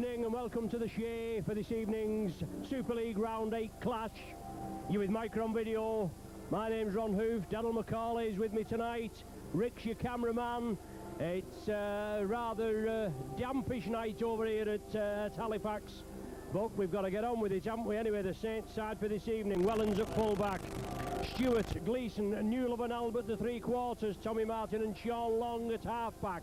evening and welcome to the show for this evening's Super League Round 8 clash. You with Micron Video. My name's Ron Hoof. Daryl McCauley is with me tonight. Rick's your cameraman. It's a rather dampish night over here at Halifax, but we've got to get on with it, haven't we? Anyway, the Saints side for this evening. Wellens at full-back. Stewart, Gleeson, Newlove and Albert the three-quarters. Tommy Martin and Sean Long at half-back.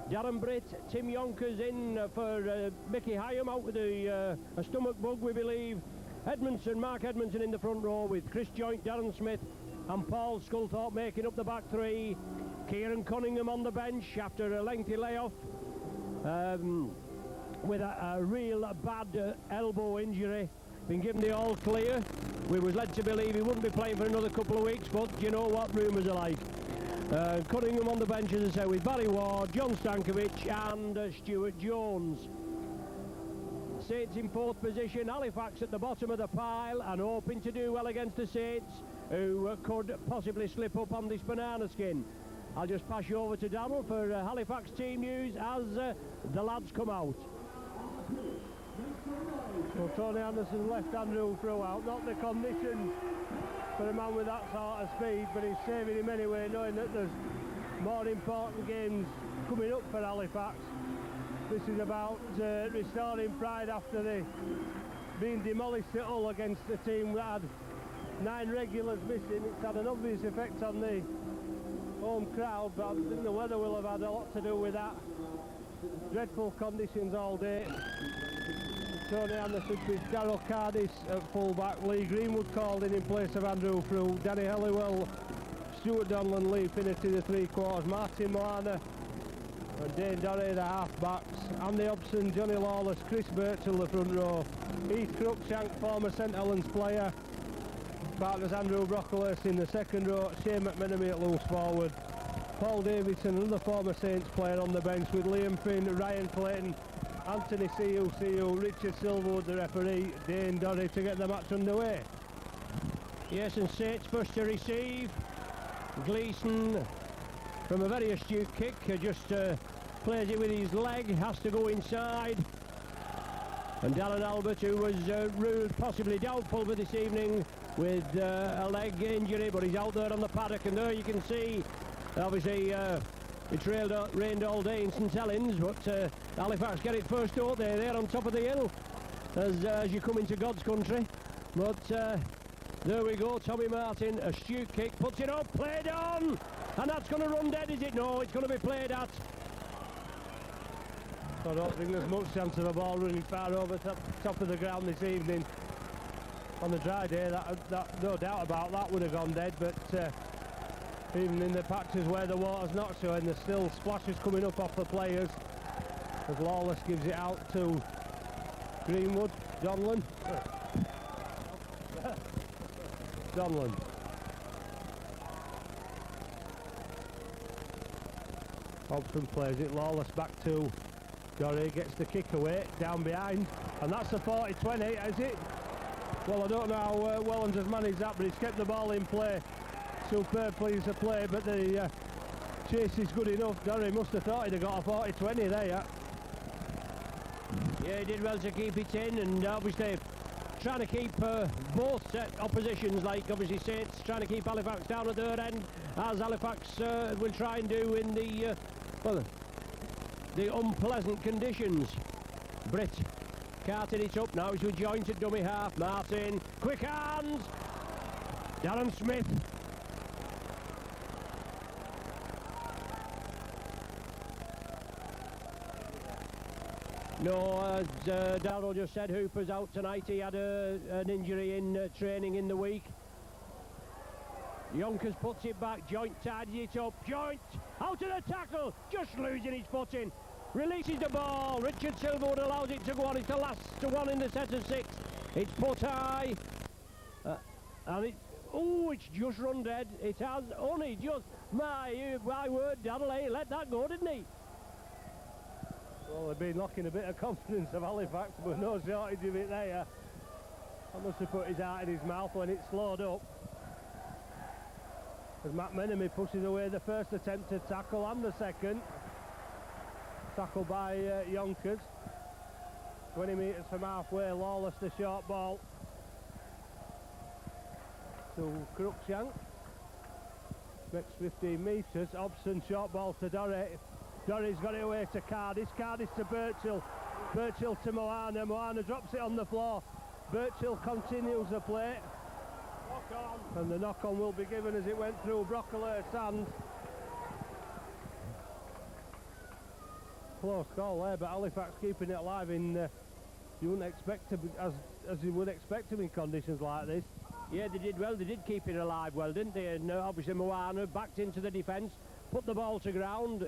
Darren Britt, Tim Yonkers in for Mickey Hyam out with a stomach bug, we believe. Edmondson, Mark Edmondson in the front row with Chris Joint, Darren Smith and Paul Sculthorpe making up the back three. Kieran Cunningham on the bench after a lengthy layoff with a real bad elbow injury. Been given the all clear. We was led to believe he wouldn't be playing for another couple of weeks, but you know what rumours are like. Cunningham on the bench, as I say, with Barry Ward, John Stankovic and Stuart Jones. Saints in fourth position, Halifax at the bottom of the pile and hoping to do well against the Saints, who could possibly slip up on this banana skin. I'll just pass you over to Darryl for Halifax team news as the lads come out. Well, Tony Anderson left Andrew throughout, not the condition for a man with that sort of speed, but he's saving him anyway, knowing that there's more important games coming up for Halifax. This is about restoring pride after being demolished at Hull against a team that had 9 regulars missing. It's had an obvious effect on the home crowd, but I think the weather will have had a lot to do with that. Dreadful conditions all day. Tony Anderson with Darryl Cardis at full-back, Lee Greenwood called in place of Andrew Frew, Danny Halliwell, Stuart Donlan, Lee Finnerty the three-quarters, Martin Moana and Dane Dorry the half-backs, Andy Hobson, Johnny Lawless, Chris Birchall the front row, Heath Cruikshank, former St Helens player, partners Andrew Brocklehurst in the second row, Shane McMenemy at loose forward, Paul Davidson, another former Saints player on the bench with Liam Finn, Ryan Clayton, Anthony CU, Richard Silverwood the referee, Dane Dorry to get the match underway. Yes, and Saints first to receive. Gleeson from a very astute kick, just plays it with his leg, has to go inside. And Darren Albert, who was ruled possibly doubtful for this evening with a leg injury, but he's out there on the paddock, and there you can see, obviously, it's rained all day in St Helens, but Halifax get it first out there. They're on top of the hill as you come into God's country. But there we go, Tommy Martin, astute kick, puts it up, played on, and that's going to run dead, is it? No, it's going to be played at. I don't think there's much chance of a ball running far over top of the ground this evening. On the dry day, that no doubt about that would have gone dead, but even in the patches where the water's not showing, there's still splashes coming up off the players as Lawless gives it out to Greenwood, Donlan. Hobson plays it, Lawless back to Dorry, gets the kick away, down behind, and that's a 40-20, is it? Well, I don't know how Wellens has managed that, but he's kept the ball in play. Superb piece of play, but the chase is good enough. Dorry must have thought he'd have got a 40-20 there. Yeah, he did well to keep it in, and obviously trying to keep both set oppositions, like obviously Saints trying to keep Halifax down at their end, as Halifax will try and do in the unpleasant conditions. Britt carting it up now, he's with Joint at dummy half. Martin, quick hands, Darren Smith. No, as Darryl just said, Hooper's out tonight. He had an injury in training in the week. Yonkers puts it back, Joint tidies it up, Joint out of the tackle, just losing his footing, releases the ball, Richard Silverwood allows it to go on, it's the last one in the set of 6, it's put high, and it's just run dead, it has only just, my word, Darryl, let that go, didn't he? Well, they've been knocking a bit of confidence of Halifax, but no shortage of it there. That must have put his heart in his mouth when it slowed up. As McMenemy pushes away the first attempted tackle and the second. Tackled by Yonkers. 20 metres from halfway, Lawless the short ball to Cruikshank. Next 15 metres, Hobson short ball to Dorry. Dorry's got it away to Cardis. Cardis to Birchill. Birchill to Moana. Moana drops it on the floor. Birchill continues the play. And the knock-on will be given as it went through Brocklehurst's hands. Close call there, but Halifax keeping it alive in you wouldn't expect to be, as you would expect them in conditions like this. Yeah, they did well. They did keep it alive well, didn't they? And obviously Moana backed into the defence, put the ball to ground.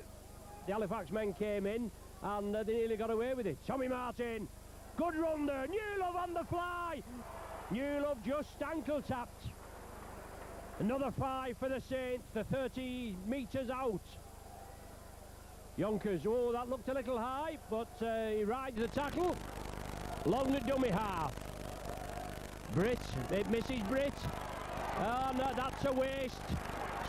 The Halifax men came in and they nearly got away with it. Tommy Martin, good run there. Newlove on the fly. Newlove just ankle tapped. Another 5 for the Saints. The 30 metres out. Yonkers, oh, that looked a little high, but he rides the tackle. Long the dummy half. Britt, it misses Britt. Oh no, that's a waste.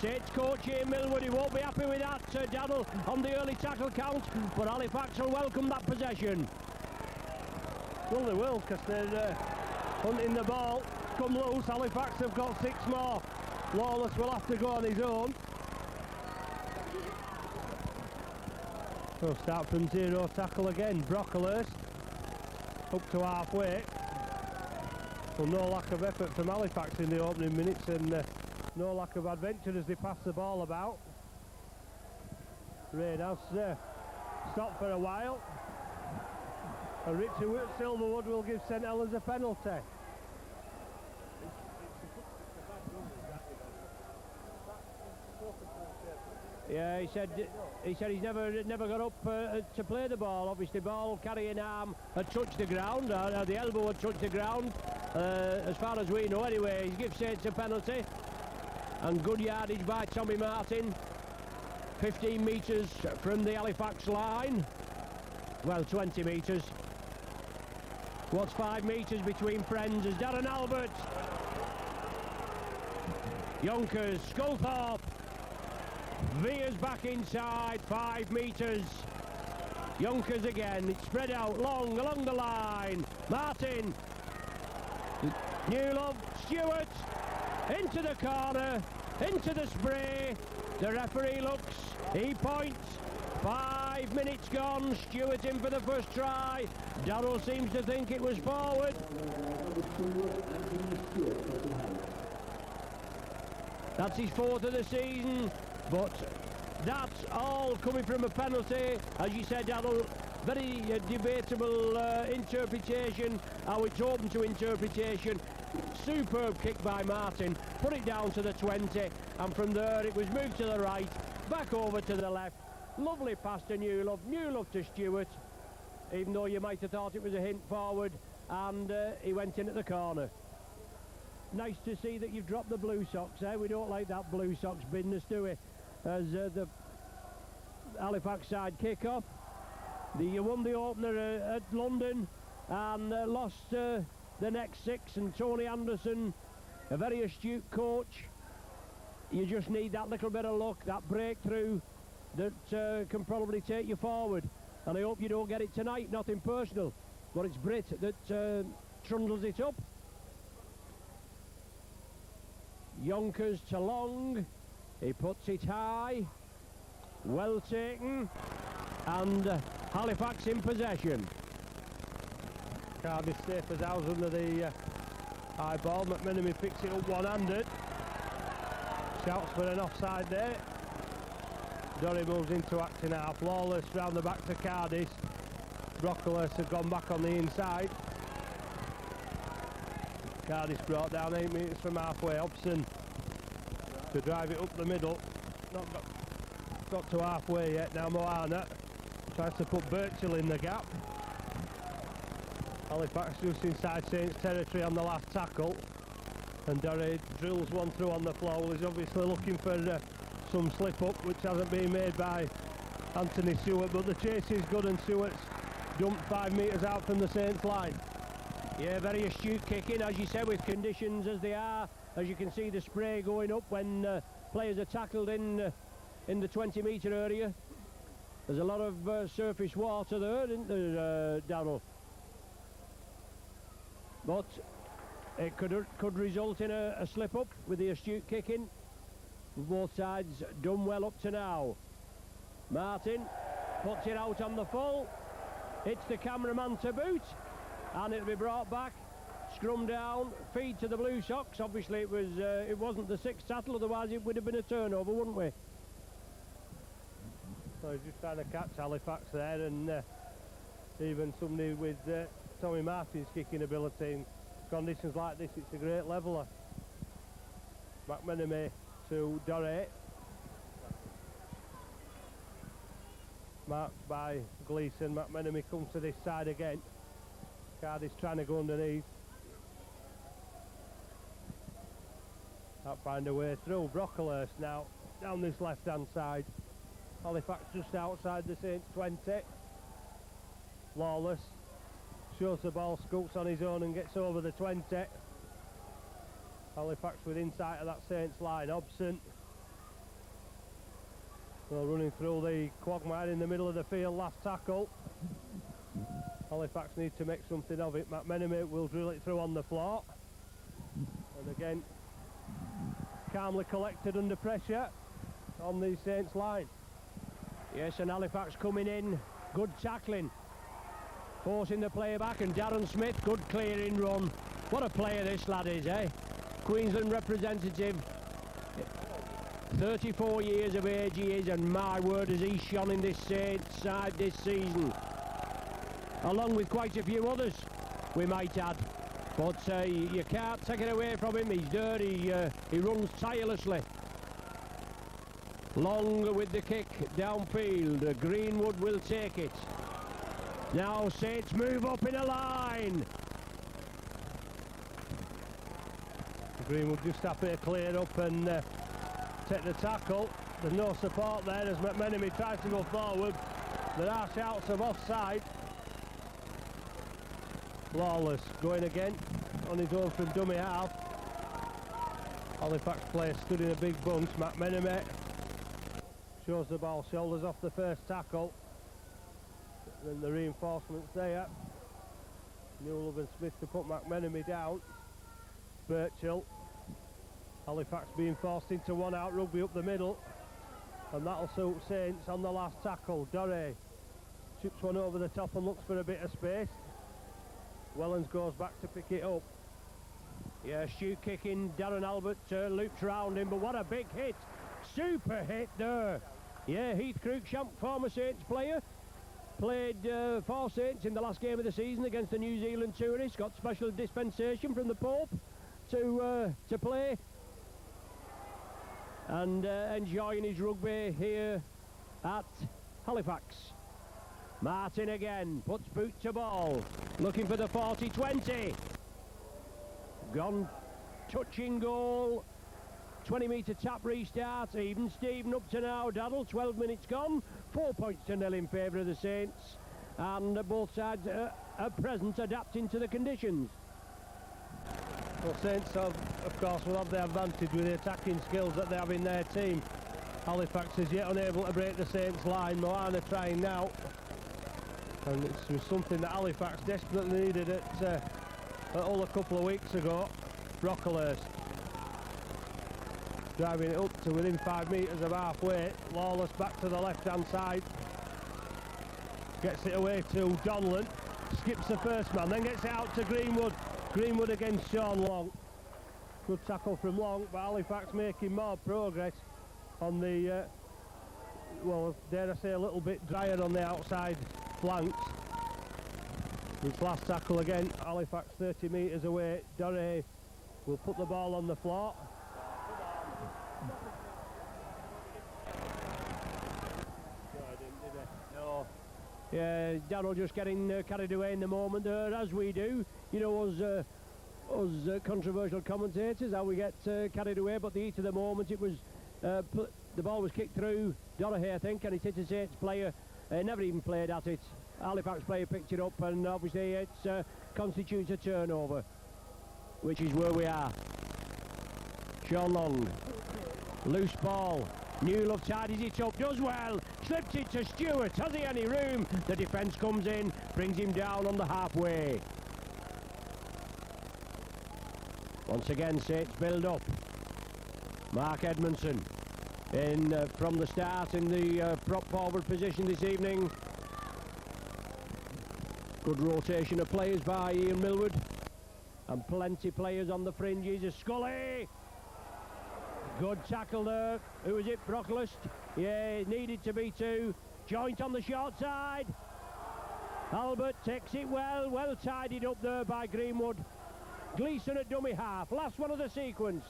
Saints coach Ian Millwood, he won't be happy with that, Daddle, on the early tackle count, but Halifax will welcome that possession. Well, they will, because they're hunting the ball. Come loose, Halifax have got 6 more. Lawless will have to go on his own. So start from 0 tackle again. Brocklehurst up to halfway. Well, no lack of effort from Halifax in the opening minutes, and no lack of adventure as they pass the ball about. Rain has stopped for a while, and Richard Silverwood will give St Helens a penalty. Yeah, he said he's never got up to play the ball. Obviously, ball carrying arm had touched the ground, the elbow had touched the ground. As far as we know, anyway, he gives Saints a penalty, and good yardage by Tommy Martin. 15 metres from the Halifax line. Well, 20 metres. What's 5 metres between friends as Darren Albert. Yonkers, Sculthorpe. Veers back inside, 5 metres. Yonkers again, it's spread out long along the line. Martin, Newlove, Stewart, into the corner, into the spray. The referee looks, he points. 5 minutes gone, Stewart in for the first try. Darrell seems to think it was forward. That's his 4th of the season. But that's all coming from a penalty. As you said, Darrell, very debatable interpretation, how it's open to interpretation. Superb kick by Martin, put it down to the 20, and from there it was moved to the right, back over to the left. Lovely pass to Newlove, Newlove to Stewart, even though you might have thought it was a hint forward, and he went in at the corner. Nice to see that you've dropped the blue socks, eh? We don't like that blue socks business, do we? As the Halifax side kick off. You won the opener at London and lost the next 6, and Tony Anderson, a very astute coach. You just need that little bit of luck, that breakthrough that can probably take you forward, and I hope you don't get it tonight. Nothing personal, but it's Britt that trundles it up. Yonkers to Long. He puts it high, well taken, and Halifax in possession. Cardiff safe as house under the high ball. McMenemy picks it up one-handed. Shouts for an offside there. Dorry moves into acting half. Lawless round the back to Cardiff. Brocklehurst have gone back on the inside. Cardiff brought down 8 metres from halfway. Hobson to drive it up the middle. Not got to halfway yet. Now Moana tries to put Birchill in the gap. Halifax just inside Saints territory on the last tackle, and Dorry drills one through on the floor. He's obviously looking for some slip up, which hasn't been made by Anthony Stewart, but the chase is good, and Stewart's jumped 5 metres out from the Saints line. Yeah, very astute kicking, as you said, with conditions as they are. As you can see, the spray going up when players are tackled in the 20-metre area. There's a lot of surface water there, isn't there, Darrell? but it could result in a slip-up with the astute kicking. Both sides done well up to now. Martin puts it out on the full. It's the cameraman to boot, and it'll be brought back. Scrum down, feed to the Blue Sox. Obviously it wasn't the sixth tackle, otherwise it would have been a turnover, wouldn't we? So he's just trying to catch Halifax there, and even somebody with Tommy Martin's kicking ability in conditions like this, it's a great leveller. McMenemy to Doré. Marked by Gleeson. McMenemy comes to this side again. Cardi's trying to go underneath. Can't find a way through. Brocklehurst now down this left hand side. Halifax just outside the Saints 20. Lawless shows the ball, scoots on his own and gets over the 20. Halifax within sight of that Saints line. Hobson. Well, running through the quagmire in the middle of the field, last tackle. Halifax need to make something of it. McMenemy will drill it through on the floor. And again, calmly collected under pressure on the Saints line. Yes, and Halifax coming in, good tackling. Forcing the player back, and Darren Smith, good clearing run. What a player this lad is, eh? Queensland representative. 34 years of age he is, and my word, has he shone in this Saints side this season. Along with quite a few others, we might add. But you can't take it away from him. He's dirty, he runs tirelessly. Long with the kick downfield. Greenwood will take it. Now Saints move up in a line. Greenwood just happy to clear up and take the tackle. There's no support there as McMenemy tries to go forward. There are shouts of offside. Lawless going again on his own from dummy half. Halifax player stood in a big bunch. McMenemy shows the ball, shoulders off the first tackle. Then the reinforcements there. Newell and Smith to put McMenemy down. Birchall. Halifax being forced into one out rugby up the middle, and that'll suit Saints on the last tackle. Doré chips one over the top and looks for a bit of space. Wellens goes back to pick it up. Yeah, Stu kicking. Darren Albert loops round him, but what a big hit. Super hit there. Yeah, Heath Cruikshank, former Saints player, played for Saints in the last game of the season against the New Zealand tourists. Got special dispensation from the Pope to play. And enjoying his rugby here at Halifax. Martin again, puts boot to ball, looking for the 40-20. Gone, touching goal, 20-metre tap restart, even Steven up to now. Daddle, 12 minutes gone, 4 points to nil in favour of the Saints, and both sides at present adapting to the conditions. Well, Saints of course will have the advantage with the attacking skills that they have in their team. Halifax is yet unable to break the Saints line. Moana trying now, and it was something that Halifax desperately needed at Hull a couple of weeks ago. Brocklehurst driving it up to within 5 metres of halfway. Lawless back to the left hand side, gets it away to Donlan, skips the first man, then gets it out to Greenwood. Greenwood against Sean Long. Good tackle from Long, but Halifax making more progress on the, well, dare I say, a little bit drier on the outside flanks. This last tackle again, Halifax 30 metres away. Doré will put the ball on the floor. No. Yeah, Darryl just getting carried away in the moment there, as we do. You know, us controversial commentators, how we get carried away, but the heat of the moment, it was the ball was kicked through Doré, I think, and it hit a Saints player. Never even played at it. Halifax player picked it up, and obviously it constitutes a turnover, which is where we are. Sean Long, loose ball. Newlove tidies it up, does well, slips it to Stewart. Has he any room? The defence comes in, brings him down on the halfway. Once again, Saints build up. Mark Edmondson in from the start in the prop forward position this evening. Good rotation of players by Ian Millward, and plenty players on the fringes. Scully, good tackle there. Who was it? Brocklist. Yeah, needed to be two. Joint on the short side. Albert takes it well tidied up there by Greenwood. Gleeson at dummy half, last one of the sequence.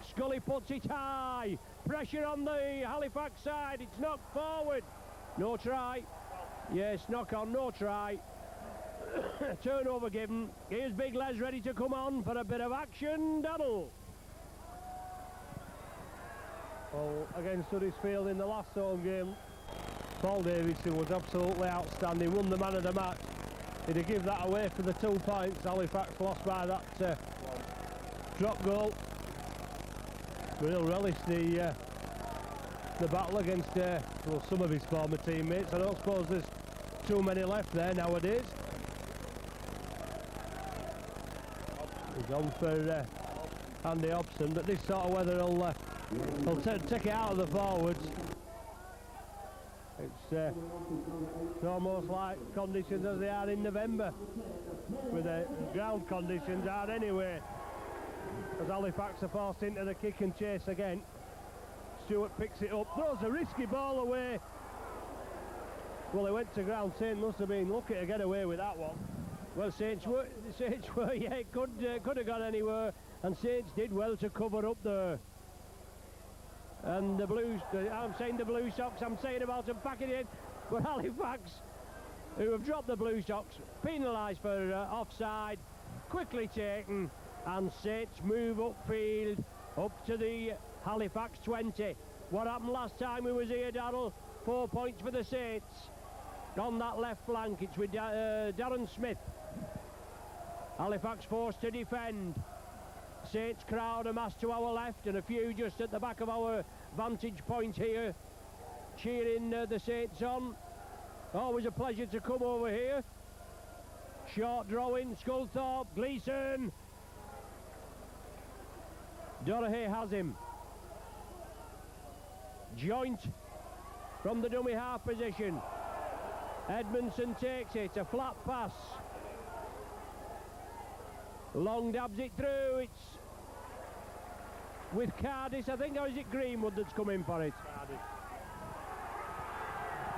Scully puts it high, pressure on the Halifax side, it's knocked forward. No try. Yes, knock on, no try. Turnover given. Here's Big Les ready to come on for a bit of action. Daddle. Well, against Huddersfield in the last home game, Paul Davidson was absolutely outstanding, won the man of the match. He'd have given that away for the 2 points. Halifax lost by that drop goal. But he'll relish the battle against well, some of his former teammates. I don't suppose there's too many left there nowadays. He's on for Andy Hobson, but this sort of weather will take it out of the forwards. It's almost like conditions as they are in November, with the ground conditions are anyway, as Halifax are forced into the kick and chase again. Stewart picks it up, throws a risky ball away. Well, he went to ground. Saints must have been lucky to get away with that one. Well, Saints were yeah, could have gone anywhere, and Saints did well to cover up there. And the Blues, I'm saying the Blue Sox, I'm saying about them packing in, but Halifax, who have dropped the Blue Sox, penalised for offside, quickly taken, and Saints move upfield, up to the Halifax 20. What happened last time we was here, Darrell? 4 points for the Saints. On that left flank, it's with Darren Smith. Halifax forced to defend. Saints crowd amassed to our left, and a few just at the back of our vantage point here, cheering the Saints on. Always a pleasure to come over here. Short drawing, Sculthorpe, Gleeson. Dorahay has him. Joint from the dummy half position. Edmondson takes it, a flat pass. Long dabs it through, it's with Cardis, I think, or is it Greenwood that's come in for it? Cardis.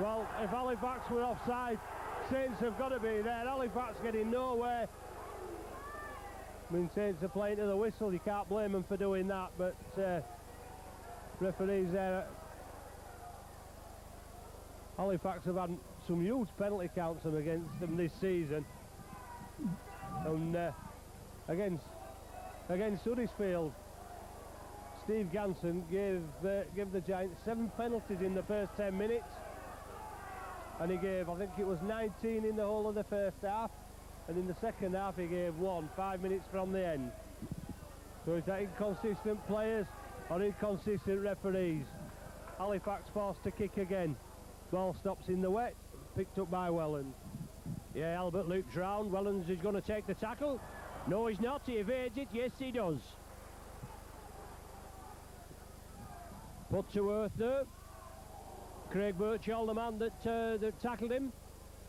Well, if Halifax were offside, Saints have got to be there. Halifax getting nowhere. I mean, Saints are playing to the whistle, you can't blame them for doing that, but referees there. Halifax have had some huge penalty counts against them this season. And against Huddersfield, Steve Ganson gave the Giants 7 penalties in the first 10 minutes, and he gave, I think it was 19 in the whole of the first half, and in the second half he gave 1 5 minutes from the end. So is that inconsistent players or inconsistent referees? Halifax forced to kick again. Ball stops in the wet, picked up by Wellens. Yeah, Albert loops round. Wellens is going to take the tackle. No, he's not. He evades it. Yes, he does. Put to earth there. Craig Birchall, the man that tackled him.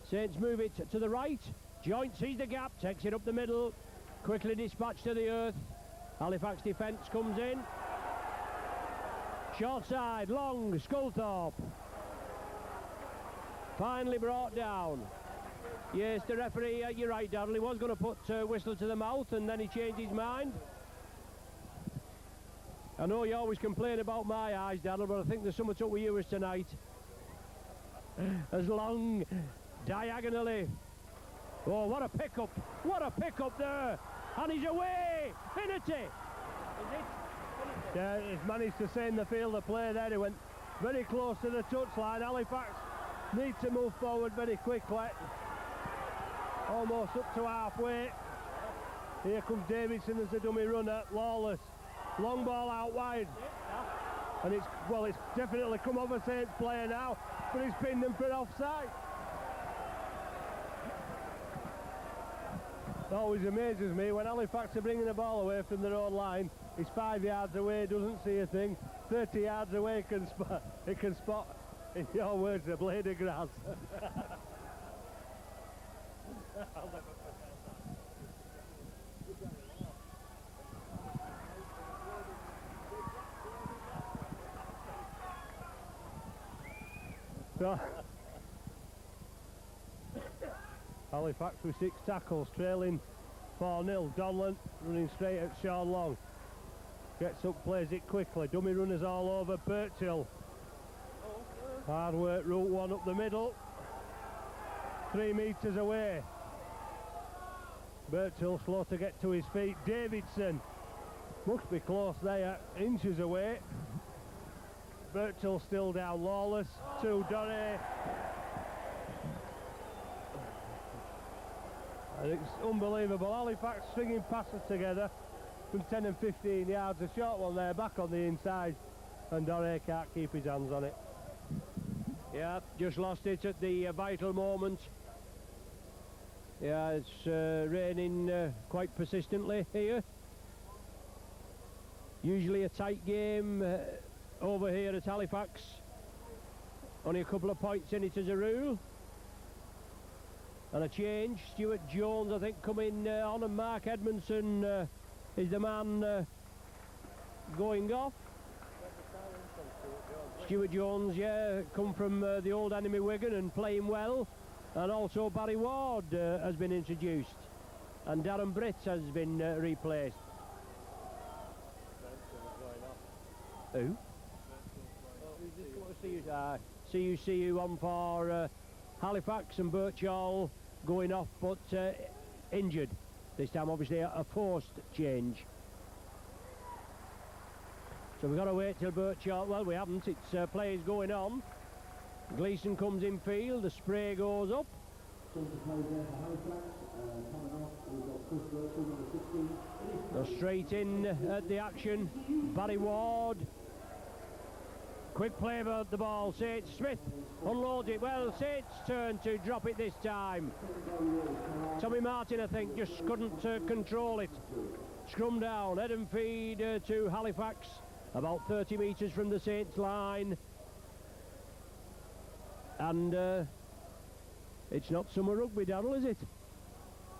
Saints move it to the right. Joint sees the gap, takes it up the middle. Quickly dispatched to the earth. Halifax defence comes in. Short side, long, Sculthorpe. Finally brought down. Yes, the referee, you're right, Darrell, he was going to put whistle to the mouth, and then he changed his mind. I know you always complain about my eyes, Darrell, but I think there's something up with yours tonight. As long, diagonally. Oh, what a pickup! What a pickup there! And he's away! Finity! Is it? Yeah, he's managed to send the field of play there. He went very close to the touchline. Halifax need to move forward very quickly. Almost up to halfway. Here comes Davidson as a dummy runner. Lawless. Long ball out wide. And it's definitely come over Saints player now, but he's pinned them for offside. Always amazes me when Halifax are bringing the ball away from their own line. He's 5 yards away, doesn't see a thing. 30 yards away, it can spot, in your words, a blade of grass. So, Halifax with 6 tackles, trailing 4-0. Donlan running straight at Sean Long. Gets up, plays it quickly. Dummy runners all over. Birchill. Hard work, route 1 up the middle. 3 metres away. Birchill slow to get to his feet. Davidson must be close there, inches away. Birchill still down. Lawless to Doré. And it's unbelievable. Halifax stringing passes together from 10 and 15 yards. A short one there, back on the inside, and Doré can't keep his hands on it. Yeah, just lost it at the vital moment. Yeah, it's raining quite persistently here. Usually a tight game over here at Halifax. Only a couple of points in it as a rule. And a change. Stuart Jones, I think, coming on, and Mark Edmondson is the man going off. Stuart Jones, yeah, come from the old enemy Wigan and playing well. And also Barry Ward has been introduced. And Darren Britt has been replaced. Who? CU on for Halifax, and Birchall going off, but injured. This time obviously a forced change. So we've got to wait till Birchall, well we haven't, it's players going on. Gleeson comes in field, the spray goes up. Go straight in at the action. Barry Ward. Quick play about the ball. Saints Smith unloads it. Well, Saints' turn to drop it this time. Tommy Martin, I think, just couldn't control it. Scrum down, head and feed to Halifax, about 30 metres from the Saints line. And it's not summer rugby, Darryl, is it?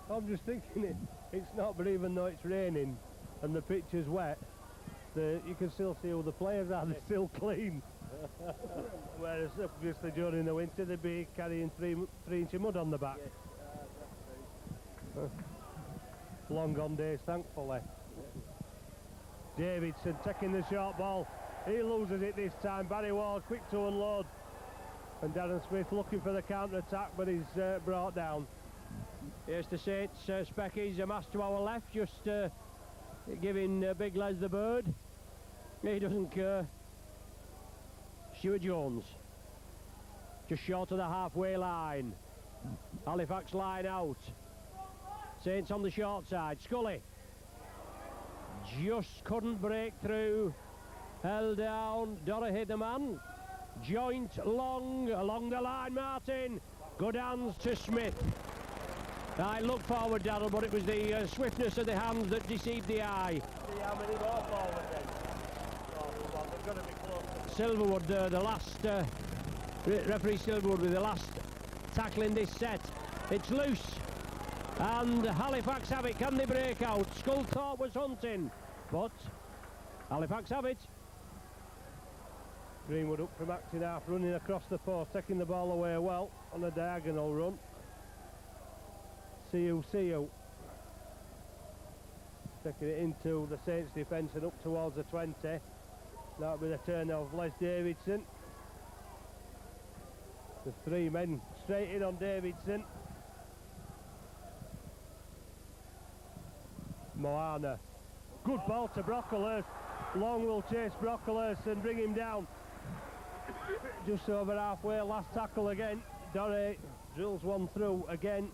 I'm just thinking it's not, but even though it's raining and the pitch is wet, you can still see who the players are. They're still clean. Whereas obviously during the winter they'd be carrying 3-inch of mud on the back. Long gone days, thankfully. Davidson taking the short ball. He loses it this time. Barry Ward quick to unload. And Darren Smith looking for the counter-attack, but he's brought down. Here's the Saints Speckies, amassed to our left, just giving Big Les the bird. He doesn't care. Stuart Jones, just short of the halfway line. Halifax line out. Saints on the short side. Scully just couldn't break through. Held down. Doré hit the man. Joint long along the line. Martin. Good hands to Smith. I looked forward, Darryl, but it was the swiftness of the hands that deceived the eye. See how many more forward then? Oh, come on, they've got to be close. Silverwood, the last referee Silverwood with the last tackle in this set. It's loose, and Halifax have it. Can they break out? Sculthorpe was hunting, but Halifax have it. Greenwood up from acting half, running across the post, taking the ball away well on a diagonal run. See you. Taking it into the Saints defence and up towards the 20. That'll be the turn of Les Davidson. The 3 men straight in on Davidson. Moana. Good ball to Brocklehurst. Long will chase Brocklehurst and bring him down. Just over halfway, last tackle again. Doré drills one through again.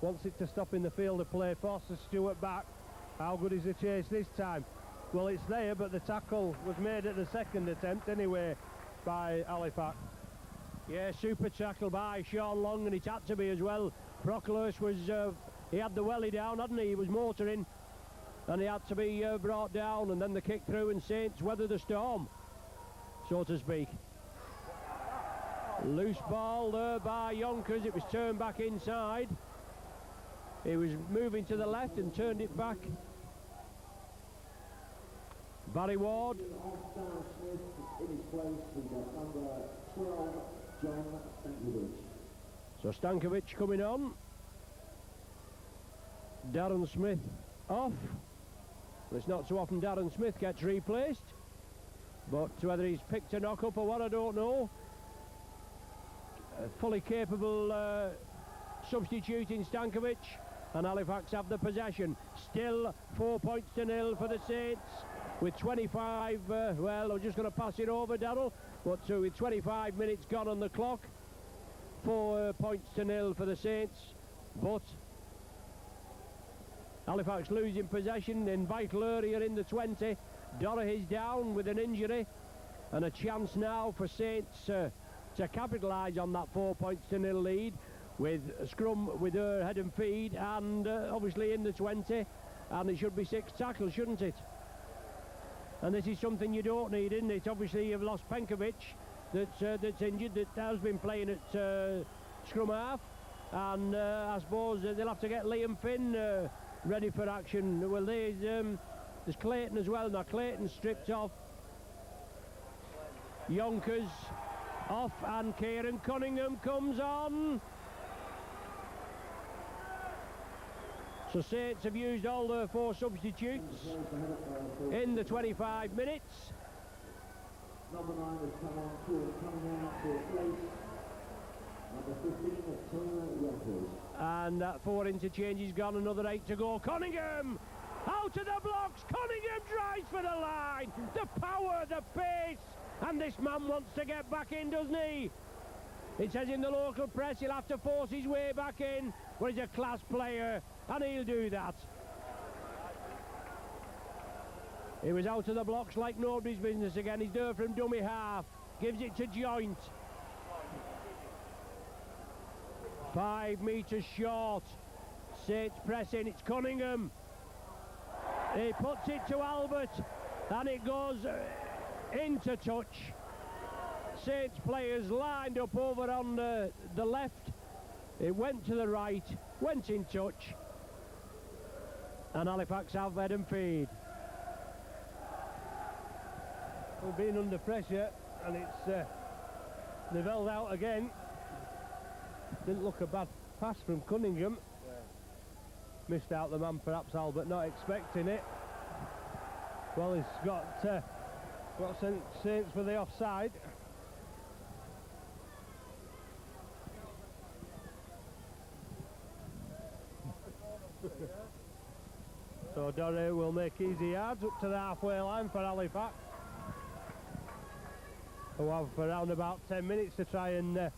Wants it to stop in the field of play, forces Stewart back. How good is the chase this time? Well, it's there, but the tackle was made at the second attempt anyway by Halifax. Yeah, super tackle by Sean Long, and it had to be as well. Brocklehurst was he had the welly down, hadn't he? He was motoring, and he had to be brought down, and then the kick through, and Saints weathered the storm, so to speak. Loose ball there by Yonkers. It was turned back inside. He was moving to the left and turned it back. Barry Ward. So Stankovic coming on. Darren Smith off. Well, it's not so often Darren Smith gets replaced, but whether he's picked a knock up or what, I don't know. Fully capable substituting Stankovic, and Halifax have the possession. Still 4 points to nil for the Saints with 25, well, I'm just going to pass it over, Darryl, but with 25 minutes gone on the clock, 4 points to nil for the Saints, but Halifax losing possession in vital area in the 20. Dorothy's down with an injury, and a chance now for Saints to capitalise on that 4 points to nil lead with a scrum with her head and feed, and obviously in the 20, and it should be 6 tackles, shouldn't it? And this is something you don't need, isn't it? Obviously you've lost Penkovic that's injured, that has been playing at scrum half, and I suppose they'll have to get Liam Finn ready for action. Well, there's Clayton as well. Now Clayton's stripped off. Yonkers off, and Kieran Cunningham comes on. So Saints have used all their 4 substitutes in the 25 minutes. Number 9 has come on coming out to replace number 15 of Tony Yonkers. And that 4 interchanges gone, another 8 to go. Cunningham out of the blocks. Cunningham drives for the line. The power, the pace, and this man wants to get back in, doesn't he? It says in the local press he'll have to force his way back in, but he's a class player, and he'll do that. He was out of the blocks like nobody's business again. He's there from dummy half, gives it to Joint. 5 metres short. Saints pressing, it's Cunningham. He puts it to Albert, and it goes into touch. Saints players lined up over on the left. It went to the right, went in touch, and Halifax have head and feed. We've been under pressure, and it's they've held out again. Didn't look a bad pass from Cunningham. Yeah. Missed out the man, perhaps Albert not expecting it. Well, he's got Saints for the offside. So Doré will make easy yards up to the halfway line for Halifax, who have around about 10 minutes to try and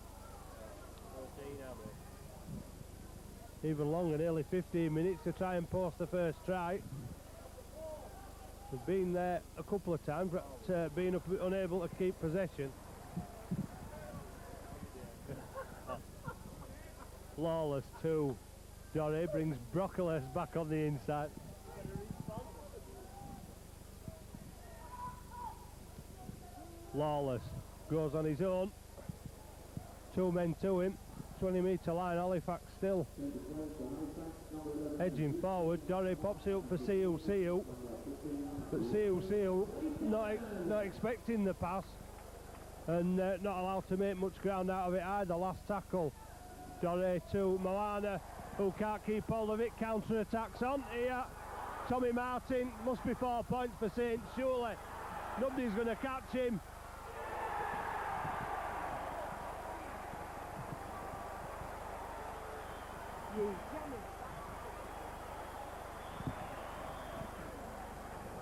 even longer, nearly 15 minutes to try and post the first try. They've been there a couple of times, but been unable to keep possession. Lawless too. Doré brings Brocklehurst back on the inside. Lawless goes on his own. 2 men to him. 20-metre line. Halifax still edging forward. Doré pops it up for Siu, but Siu not expecting the pass, and not allowed to make much ground out of it either. Last tackle. Doré to Moana, who can't keep hold of it. Counter attacks on here. Tommy Martin, must be 4 points for Saints, surely. Nobody's going to catch him.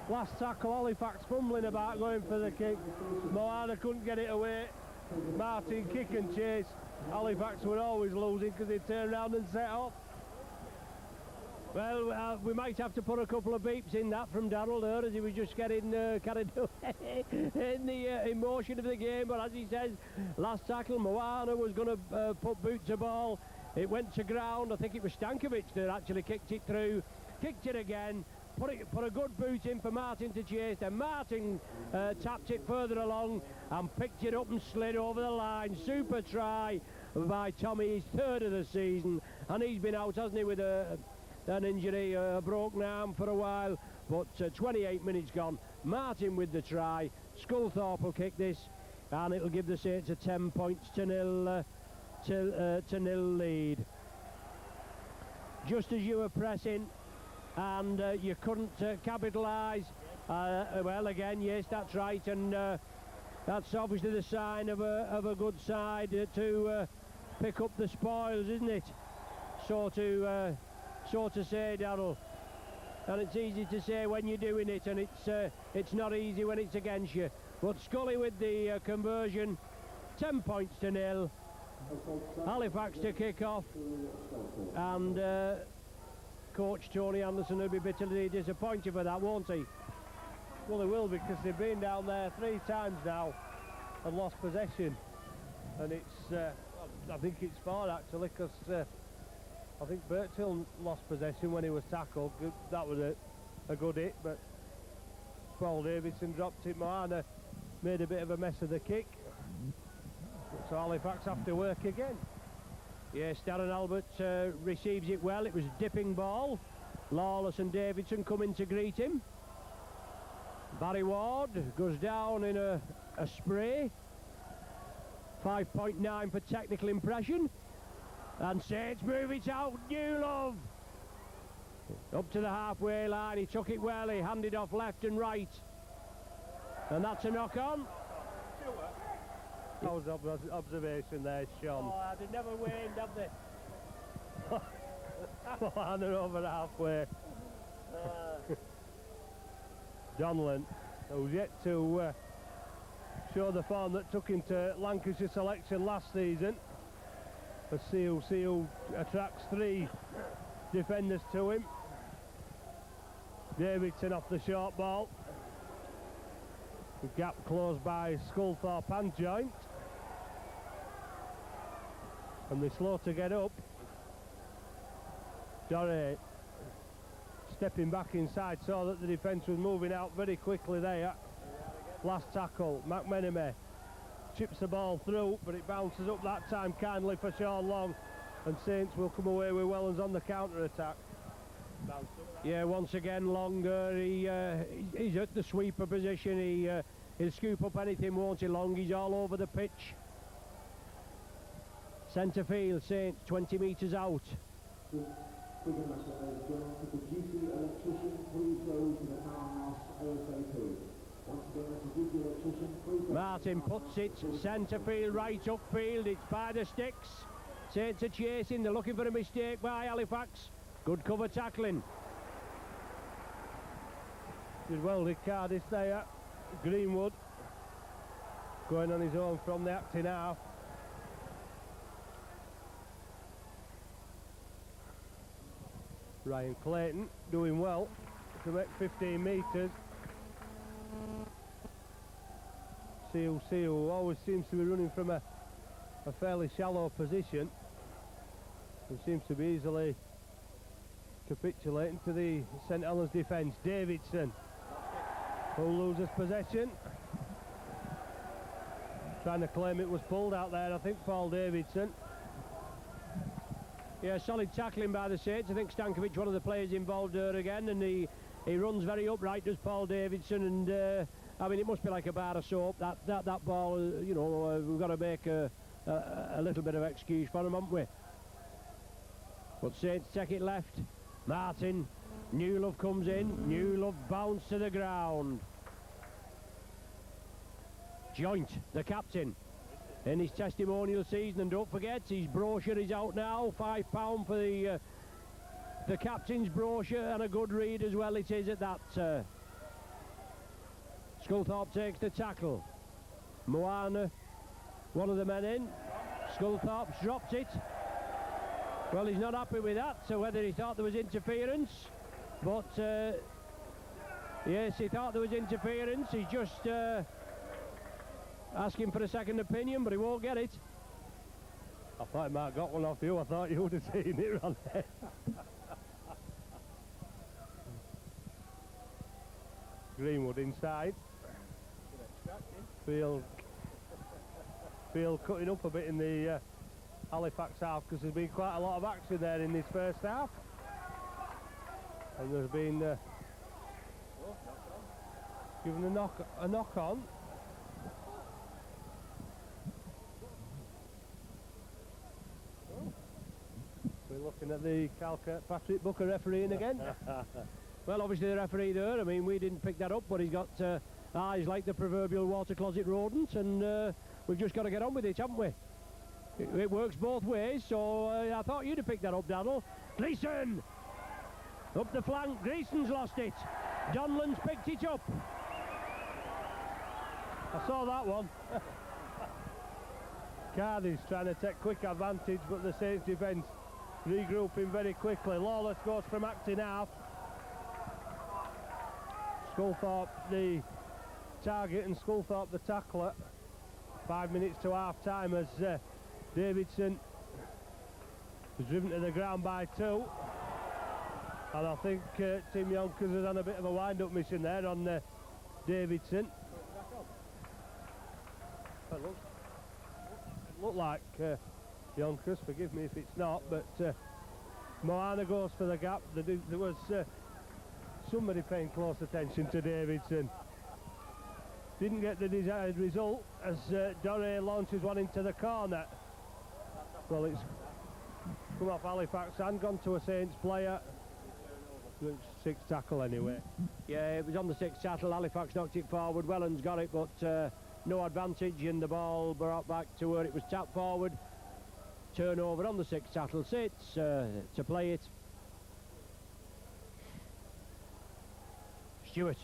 Last tackle, Halifax fumbling about going for the kick. Moana couldn't get it away. Martin kick and chase. Halifax were always losing because they turned around and set off. Well, we might have to put a couple of beeps in that from Darryl there, as he was just getting carried away in the emotion of the game. But as he says, last tackle, Moana was going to put boot to ball. It went to ground. I think it was Stankovic that actually kicked it through. Kicked it again. Put a good boot in for Martin to chase. Then Martin tapped it further along and picked it up and slid over the line. Super try by Tommy. His third of the season, and he's been out, hasn't he, with an injury, a broken arm for a while. But 28 minutes gone. Martin with the try. Sculthorpe will kick this, and it'll give the Saints a 10 points to nil lead. Just as you were pressing and you couldn't capitalise, well, again, yes, that's right, and that's obviously the sign of a good side to pick up the spoils, isn't it? So to say, Darryl. And it's easy to say when you're doing it, and it's not easy when it's against you. But Scully with the conversion, 10 points to nil. Halifax to kick off, and coach Tony Anderson will be bitterly disappointed for that, won't he? Well, they will, because they've been down there 3 times now and lost possession, and it's I think it's 4 actually, because I think Birchill lost possession when he was tackled. That was a good hit, but Paul Davidson dropped it. Moana made a bit of a mess of the kick, so Halifax have to work again. Yes, Darren Albert receives it well. It was a dipping ball. Lawless and Davidson come in to greet him. Barry Ward goes down in a spray. 5.9 for technical impression. And Saints move it out. New Love up to the halfway line. He took it well. He handed off left and right, and that's a knock on. That was observation there, Sean. Oh, they never waned, have they? And they're over halfway. Donlan, who's yet to show the form that took him to Lancashire selection last season. Let's see who attracts 3 defenders to him. Davidson off the short ball. The gap closed by Sculthorpe and Joint. And they're slow to get up. Doré stepping back inside, saw that the defence was moving out very quickly there. Last tackle, McMenemy chips the ball through, but it bounces up that time kindly for Sean Long, and Saints will come away with Wellens on the counter-attack. Yeah, once again Longer, he's at the sweeper position. He'll scoop up anything, won't he, Long? He's all over the pitch. Centre field, Saints 20 metres out. Martin puts it centre field, right upfield. It's by the sticks. Saints are chasing. They're looking for a mistake by Halifax. Good cover tackling. Did well Ricardis there. Greenwood going on his own from the acting half. Ryan Clayton doing well to make 15 metres. Seal always seems to be running from a fairly shallow position. He seems to be easily capitulating to the St Helens defence. Davidson, who loses possession. Trying to claim it was pulled out there, I think, Paul Davidson. Yeah, solid tackling by the Saints. I think Stankovic, one of the players involved there again, and he runs very upright, does Paul Davidson, and I mean, it must be like a bar of soap, that ball, you know. We've got to make a little bit of excuse for him, haven't we? But Saints take it left. Martin, New Love comes in. New Love bounce to the ground. Joint, the captain, in his testimonial season, and don't forget his brochure is out now. £5 for the captain's brochure, and a good read as well it is at that. Sculthorpe takes the tackle. Moana, one of the men in. Sculthorpe's dropped it. Well, he's not happy with that, so whether he thought there was interference, but yes, he thought there was interference. He's just asking for a second opinion, but he won't get it. I I might got one off you. I thought you would have seen it on there. Greenwood inside. Field cutting up a bit in the Halifax half, because there's been quite a lot of action there in this first half. And there's been given a knock on. We're looking at the Patrick Booker refereeing again. Well, obviously the referee there, I mean, we didn't pick that up, but he's got eyes like the proverbial water closet rodent, and we've just got to get on with it, haven't we? It works both ways, so I thought you'd have picked that up, Daniel. Gleeson! Up the flank, Greason's lost it. Donlan's picked it up. I saw that one. Cardi's trying to take quick advantage, but the Saints defence regrouping very quickly. Lawless goes from acting half. Sculthorpe the target and Sculthorpe the tackler. 5 minutes to half time as Davidson was driven to the ground by 2. And I think Tim Yonkers has done a bit of a wind-up mission there on Davidson. It looked like Yonkers, forgive me if it's not, but Moana goes for the gap. There was somebody paying close attention to Davidson. Didn't get the desired result as Doré launches one into the corner. Well, it's come off Halifax and gone to a Saints player. Sixth tackle anyway. Yeah, it was on the sixth tackle. Halifax knocked it forward. Wellens got it, but no advantage, and the ball brought back to where it was tapped forward. Turnover on the sixth tackle. Saints to play it. Stewart.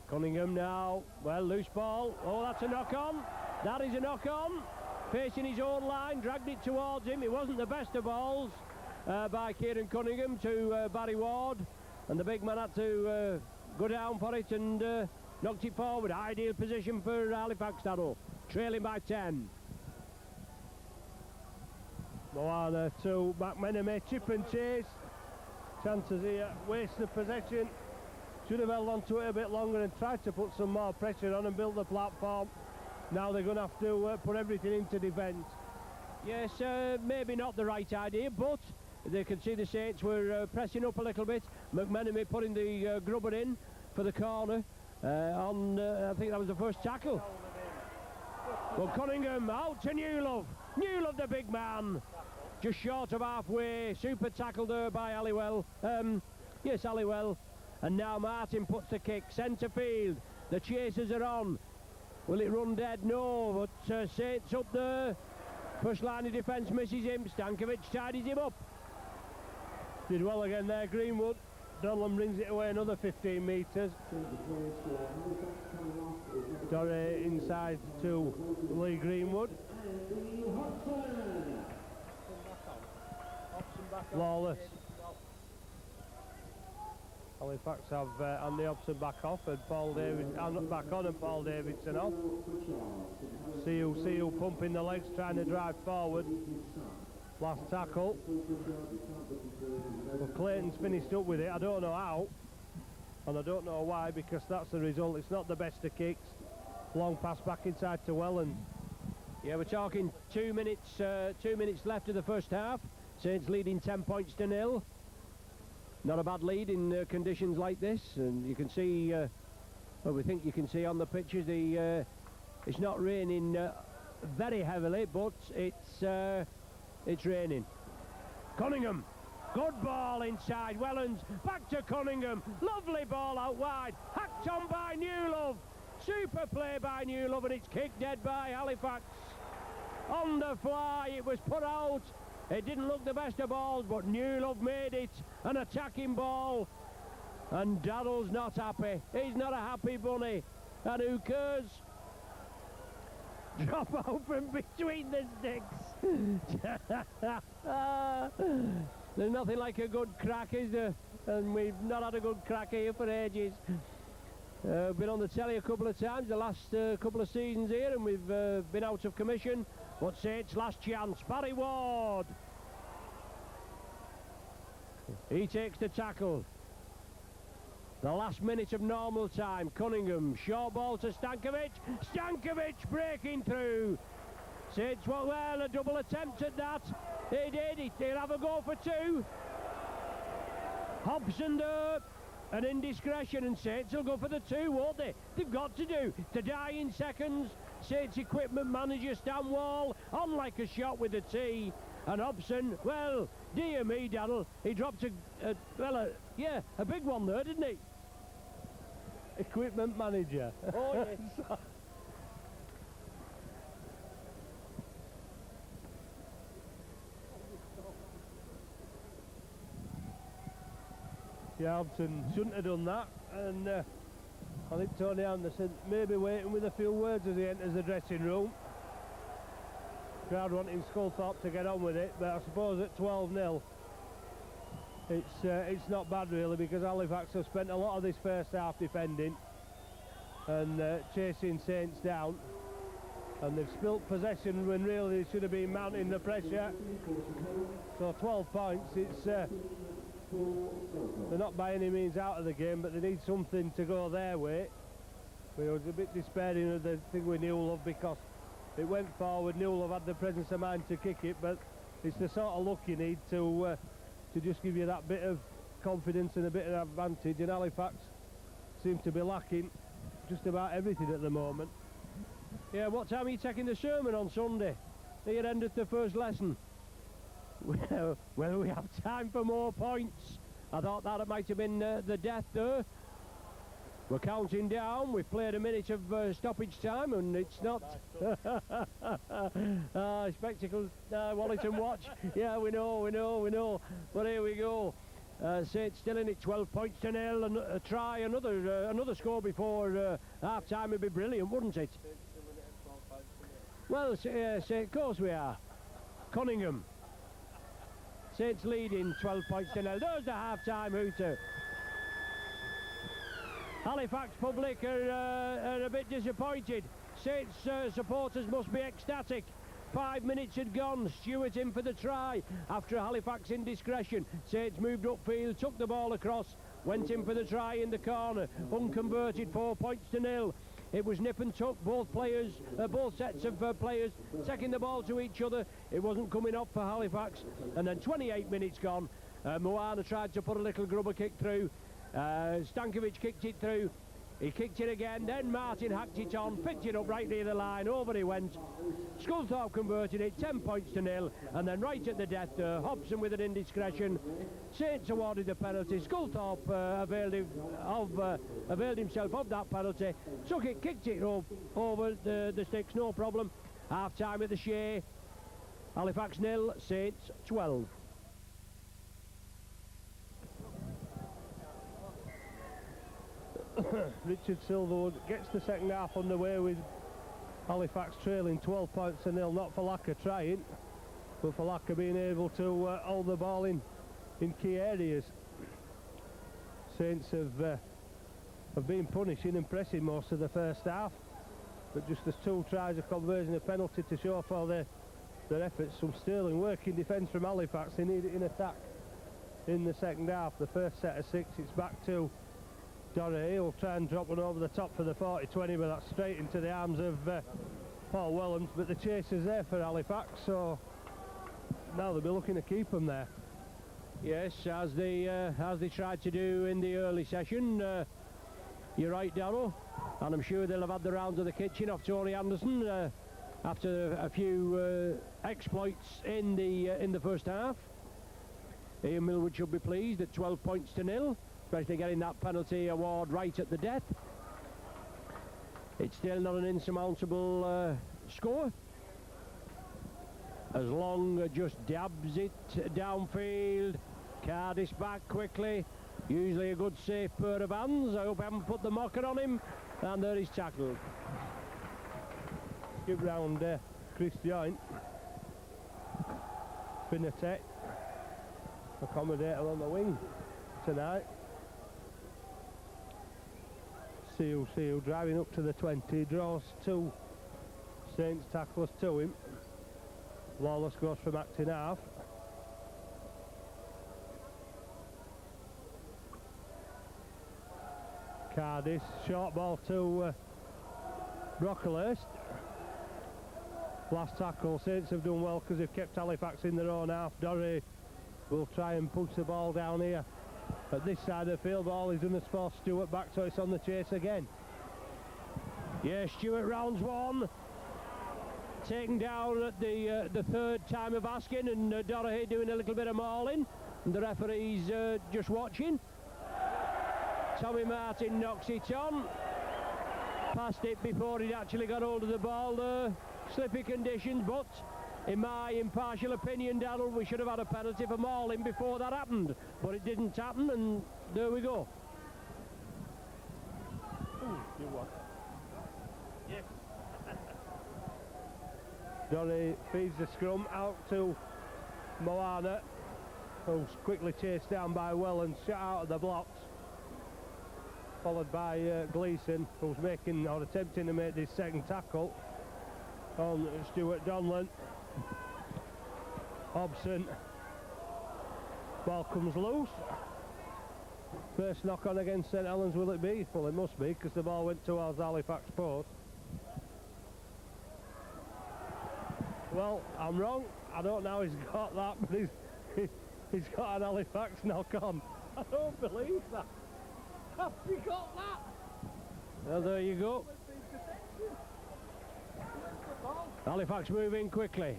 Cunningham now. Well, loose ball. Oh, that's a knock on. That is a knock on. Facing his own line, dragged it towards him. It wasn't the best of balls by Kieran Cunningham to Barry Ward, and the big man had to go down for it and knocked it forward. Ideal position for Halifax, Darrow. Trailing by 10. Moana to McMenemy, chip and chase. Chances here, waste of possession. Should have held on to it a bit longer and tried to put some more pressure on and build the platform. Now they're going to have to put everything into defence. Yes, maybe not the right idea, but they could see the Saints were pressing up a little bit. McMenemy putting the grubber in for the corner on, I think that was the first tackle. Well, Cunningham out to Newlove. Newlove, the big man, just short of halfway. Super tackle there by Halliwell. Yes, Halliwell. And now Martin puts the kick, centre field. The chasers are on. Will it run dead? No, but Saints up there. First line of defence misses him. Stankovic tidies him up. Did well again there, Greenwood. Donlan brings it away another 15 metres. Doré inside to Lee Greenwood. Lawless. Halifax have Andy Hobson back off and Paul David back on and Paul Davidson off. See who pumping the legs, trying to drive forward. Last tackle. Well, Clayton's finished up with it. I don't know how, and I don't know why, because that's the result. It's not the best of kicks. Long pass back inside to Wellens. Yeah, we're talking 2 minutes. 2 minutes left of the first half. Saints leading 10 points to 0. Not a bad lead in conditions like this, and you can see, well, we think you can see on the pictures, it's not raining very heavily, but it's raining. Cunningham, good ball inside. Wellens back to Cunningham. Lovely ball out wide. Hacked on by Newlove. Super play by Newlove, and it's kicked dead by Halifax. On the fly, it was put out. It didn't look the best of balls, but Newlove made it an attacking ball. And Darrell's not happy. He's not a happy bunny. And who cares? Drop out from between the sticks. There's nothing like a good crack, is there? And we've not had a good crack here for ages. Been on the telly a couple of times the last couple of seasons here, and we've been out of commission. But Saints' last chance, Barry Ward. He takes the tackle. The last minute of normal time. Cunningham, short ball to Stankovic. Stankovic breaking through. Saints, well, a double attempt at that. He did. He'll have a go for two. Hobson there. An indiscretion, and Saints will go for the two, won't they? They've got to do. To die in seconds. Saints equipment manager Stanwall on like a shot with the tee. And Hobson, well, dear me, Daryl, he dropped a big one there, didn't he? Equipment manager. Oh, yes. Yeah, Hobson shouldn't have done that, and I think Tony Anderson maybe waiting with a few words as he enters the dressing room. Crowd wanting Sculthorpe to get on with it, but I suppose at 12-0 it's not bad really, because Halifax have spent a lot of this first half defending and chasing Saints down, and they've spilt possession when really they should have been mounting the pressure. So 12 points, it's they're not by any means out of the game, but they need something to go their way. We was a bit despairing of the thing with Newlove, because it went forward. Newlove had the presence of mind to kick it, but it's the sort of luck you need to just give you that bit of confidence and a bit of advantage, and Halifax seem to be lacking just about everything at the moment. Yeah, what time are you taking the sermon on Sunday? They had ended the first lesson. Well, we have time for more points. I thought that might have been the death there. We're counting down. We've played a minute of stoppage time, and it's not. Spectacles, wallet and watch. Yeah, we know. But here we go. Saints still in it, 12 points to nil, and try another score before half time would be brilliant, wouldn't it? Well, of course we are. Cunningham. Saints leading 12 points to nil. There's the half-time hooter. Halifax public are a bit disappointed. Saints supporters must be ecstatic. 5 minutes had gone. Stewart in for the try after a Halifax indiscretion. Saints moved upfield, took the ball across, went in for the try in the corner. Unconverted, 4 points to nil. It was nip and tuck, both sets of players taking the ball to each other. It wasn't coming off for Halifax. And then 28 minutes gone. Moana tried to put a little grubber kick through. Stankovic kicked it through. He kicked it again, then Martin hacked it on, picked it up right near the line, over he went. Sculthorpe converted it, 10 points to nil, and then right at the death, Hobson with an indiscretion. Saints awarded the penalty. Sculthorpe availed himself of that penalty, took it, kicked it over the sticks, no problem. Half time at the Shea. Halifax 0, Saints 12. Richard Silverwood gets the second half underway with Halifax trailing 12 points to nil, not for lack of trying, but for lack of being able to hold the ball in key areas. Saints have been punishing and pressing most of the first half, but just as 2 tries of conversion, a penalty to show for their efforts. Some sterling working defence from Halifax. They need it in attack in the second half. The first set of 6, it's back to Doré. He'll try and drop one over the top for the 40-20, but that's straight into the arms of Paul Wellens. But the chase is there for Halifax, so now they'll be looking to keep them there. Yes, as they tried to do in the early session. You're right, Darryl, and I'm sure they'll have had the rounds of the kitchen off Tony Anderson after a few exploits in the first half. Ian Millwood should be pleased at 12 points to nil. Especially getting that penalty award right at the death. It's still not an insurmountable score. As Long just dabs it downfield. Cardis back quickly. Usually a good safe pair of hands. I hope I haven't put the mocker on him. And there he's tackled. Skip round Chris Joint. Finatech. Accommodator on the wing tonight. Seal driving up to the 20, draws 2 Saints tacklers to him. Lawless goes from acting half. Cardiff, short ball to Brocklehurst. Last tackle, Saints have done well because they've kept Halifax in their own half. Dorry will try and push the ball down here. At this side of the field, ball is going to force Stewart back, so it's on the chase again. Yeah, Stewart rounds one. Taken down at the third time of asking, and Dorothy doing a little bit of mauling. And the referee's just watching. Tommy Martin knocks it on. Passed it before he'd actually got hold of the ball there. Slippy conditions, but in my impartial opinion, Daryl, we should have had a penalty for mauling before that happened. But it didn't happen, and there we go. Ooh, you what? Yes. Dorry feeds the scrum out to Moana, who's quickly chased down by Well and shot out of the blocks. Followed by Gleeson, who's making or attempting to make this second tackle on Stuart Donlan. Hobson. Ball comes loose. First knock on against St Helens, will it be? Well, it must be, because the ball went towards Halifax post. Well, I'm wrong. I don't know how he's got that, but he's got an Halifax knock on. I don't believe that. Have we got that? Well, there you go. Halifax moving quickly.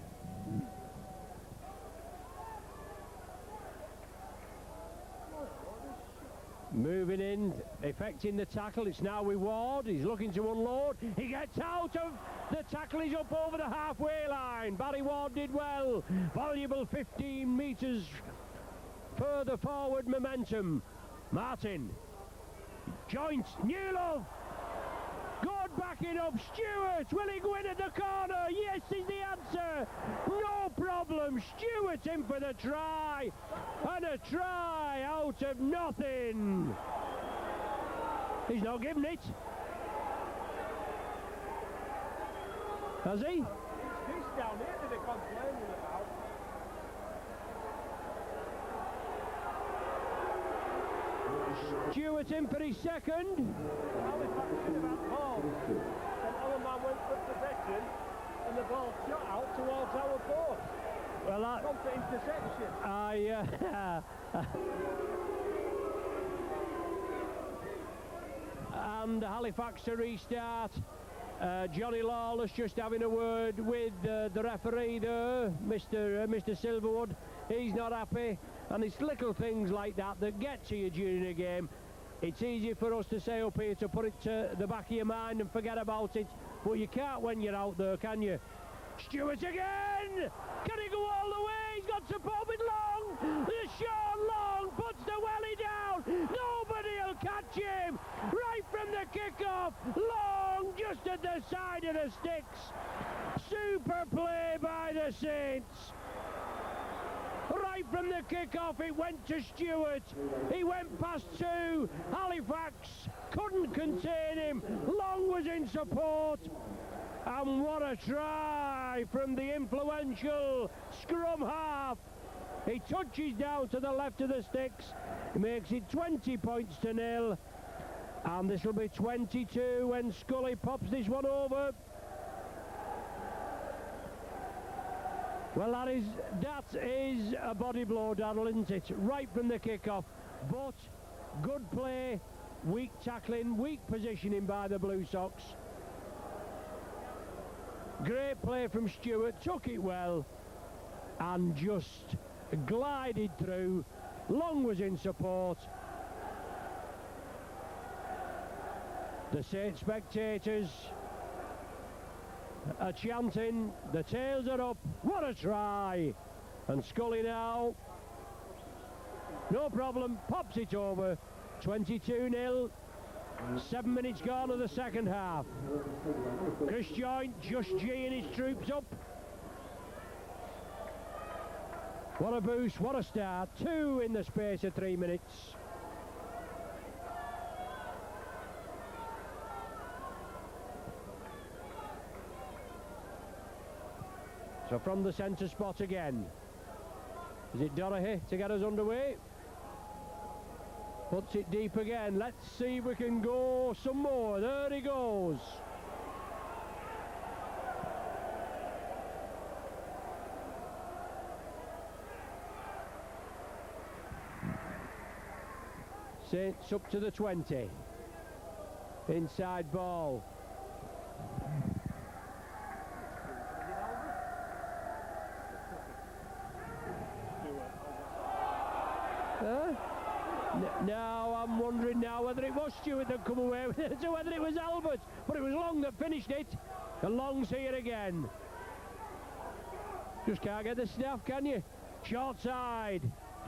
Moving in, effecting the tackle. It's now with Ward. He's looking to unload. He gets out of the tackle. He's up over the halfway line. Barry Ward did well. Valuable 15 metres further forward momentum. Martin. Joint. New love. Good backing up. Stewart. Will he go in at the corner? Yes is the answer. No problem. Stewart in for the try. And a try out of nothing. He's not giving it. Has he? It's this down here that they're complaining about. Stewart in for his second. Halifax should have had ball. And Ellerman went for possession, and the ball shot out towards our post. Well, that... Gone for interception. And Halifax to restart. Johnny Lawless just having a word with the referee there, Mr. Silverwood. He's not happy, and it's little things like that that get to you during a game. It's easy for us to say up here to put it to the back of your mind and forget about it, but you can't when you're out there, can you? Stewart again! Can he go all the way? He's got support with Long! The shot Long puts the welly down! Nobody will catch him! Right from the kick-off, Long just at the side of the sticks! Super play by the Saints! Right from the kick-off it went to Stewart. He went past two. Halifax couldn't contain him. Long was in support. And what a try from the influential scrum half. He touches down to the left of the sticks. He makes it 20 points to 0. And this will be 22 when Scully pops this one over. Well, that is a body blow, Darrell, isn't it? Right from the kick-off. But good play, weak tackling, weak positioning by the Blue Sox. Great play from Stewart, took it well, and just glided through. Long was in support. The Saints spectators are chanting, the tails are up, what a try! And Scully now, no problem, pops it over, 22-0, 7 minutes gone of the second half. Chris Joint just geeing his troops up. What a boost, what a start, 2 in the space of 3 minutes. So from the centre spot again. Is it Dorahy to get us underway? Puts it deep again. Let's see if we can go some more. There he goes. Saints up to the 20. Inside ball. Now I'm wondering now whether it was Stewart that come away with it, or whether it was Albert, but it was Long that finished it, and Long's here again. Just can't get the snaff, can you? Short side,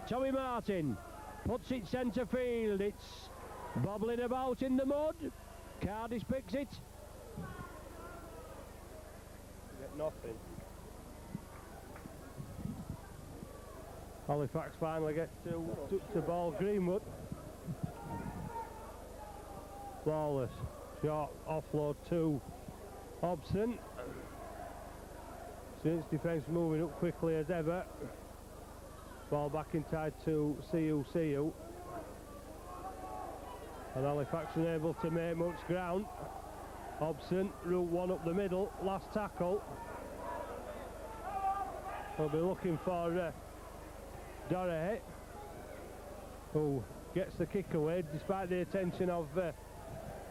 Tommy Martin puts it centre field. It's bobbling about in the mud. Cardis picks it. Get nothing. Halifax finally gets to ball. Greenwood. Flawless. Short offload to Hobson. Saints defence moving up quickly as ever. Ball back inside to CU. And Halifax unable to make much ground. Hobson, route one up the middle, last tackle. We'll be looking for Dorahy, who gets the kick away despite the attention of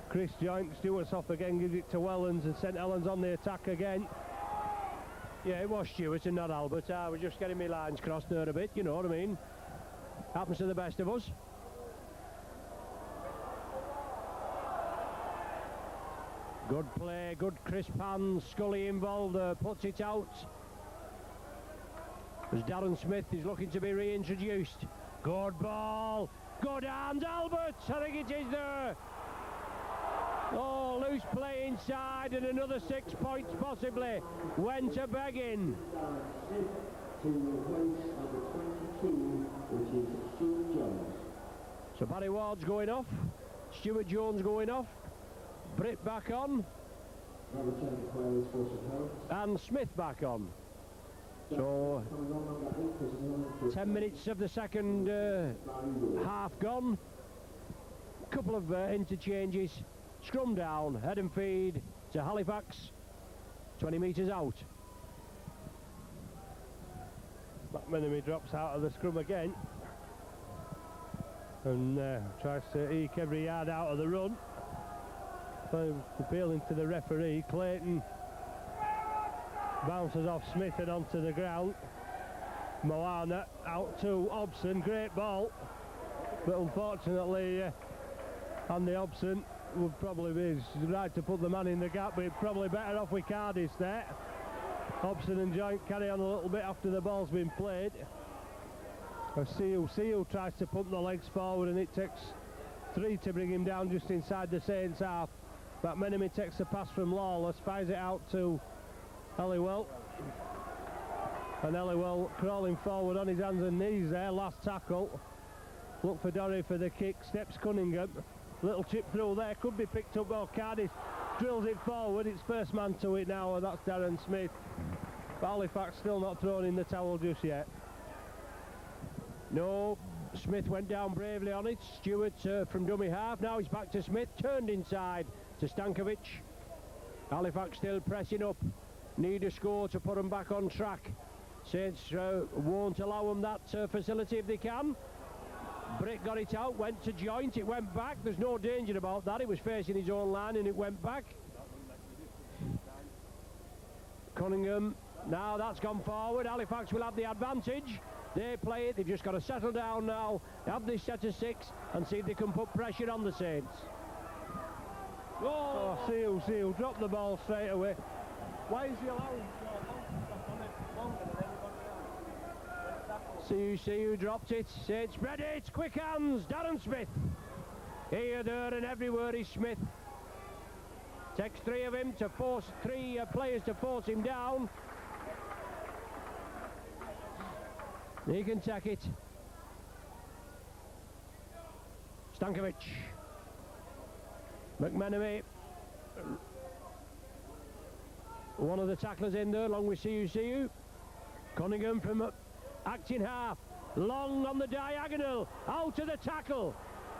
Chris Joint. Stewart's off again, gives it to Helens, and St Helens on the attack again. Yeah, it was Stewart and not Albert. I was just getting my lines crossed there a bit, you know what I mean. Happens to the best of us. Good play, good crisp hands. Scully involved, puts it out. As Darren Smith is looking to be reintroduced. Good ball, good hands, Albert, I think it is there. Oh, loose play inside, and another 6 points possibly. Went a begging. To replace number 22, which is Stuart Jones. So Barry Ward's going off, Stuart Jones going off, Britt back on, Number 10 player is for St Helens. and Smith back on. So 10 minutes of the second half gone. Couple of interchanges. Scrum down, head and feed to Halifax. 20 metres out. McMenemy drops out of the scrum again and tries to eke every yard out of the run. So appealing to the referee. Clayton bounces off Smith and onto the ground. Moana out to Hobson. Great ball, but unfortunately Andy Hobson would probably be right to put the man in the gap, but probably better off with Cardis there. Hobson and Joint carry on a little bit after the ball's been played. Seal tries to pump the legs forward, and it takes 3 to bring him down just inside the Saints half. But McMenemy takes the pass from Lawless, fires it out to Helliwell. And Helliwell crawling forward on his hands and knees there, last tackle. Look for Dorahy for the kick, steps Cunningham. Little chip through there, could be picked up. Cardis drills it forward, it's first man to it now, and that's Darren Smith. But Halifax still not thrown in the towel just yet. No, Smith went down bravely on it. Stewart from dummy half, now he's back to Smith, turned inside to Stankovic. Halifax still pressing up, need a score to put them back on track. Saints won't allow them that facility if they can. Britt got it out, went to Joint, it went back. There's no danger about that, it was facing his own line and it went back. Cunningham, now that's gone forward. Halifax will have the advantage. They play it, they've just got to settle down now, have this set of 6 and see if they can put pressure on the Saints. Oh, Seal, drop the ball straight away. Why is he allowing See who dropped it. Saints spread it, quick hands, Darren Smith. Here, there and everywhere is Smith. Takes 3 of him to force 3 players to force him down. He can take it. Stankovic. McMenemy. one of the tacklers in there, along with See You. Cunningham from acting half. Long on the diagonal. Out to the tackle.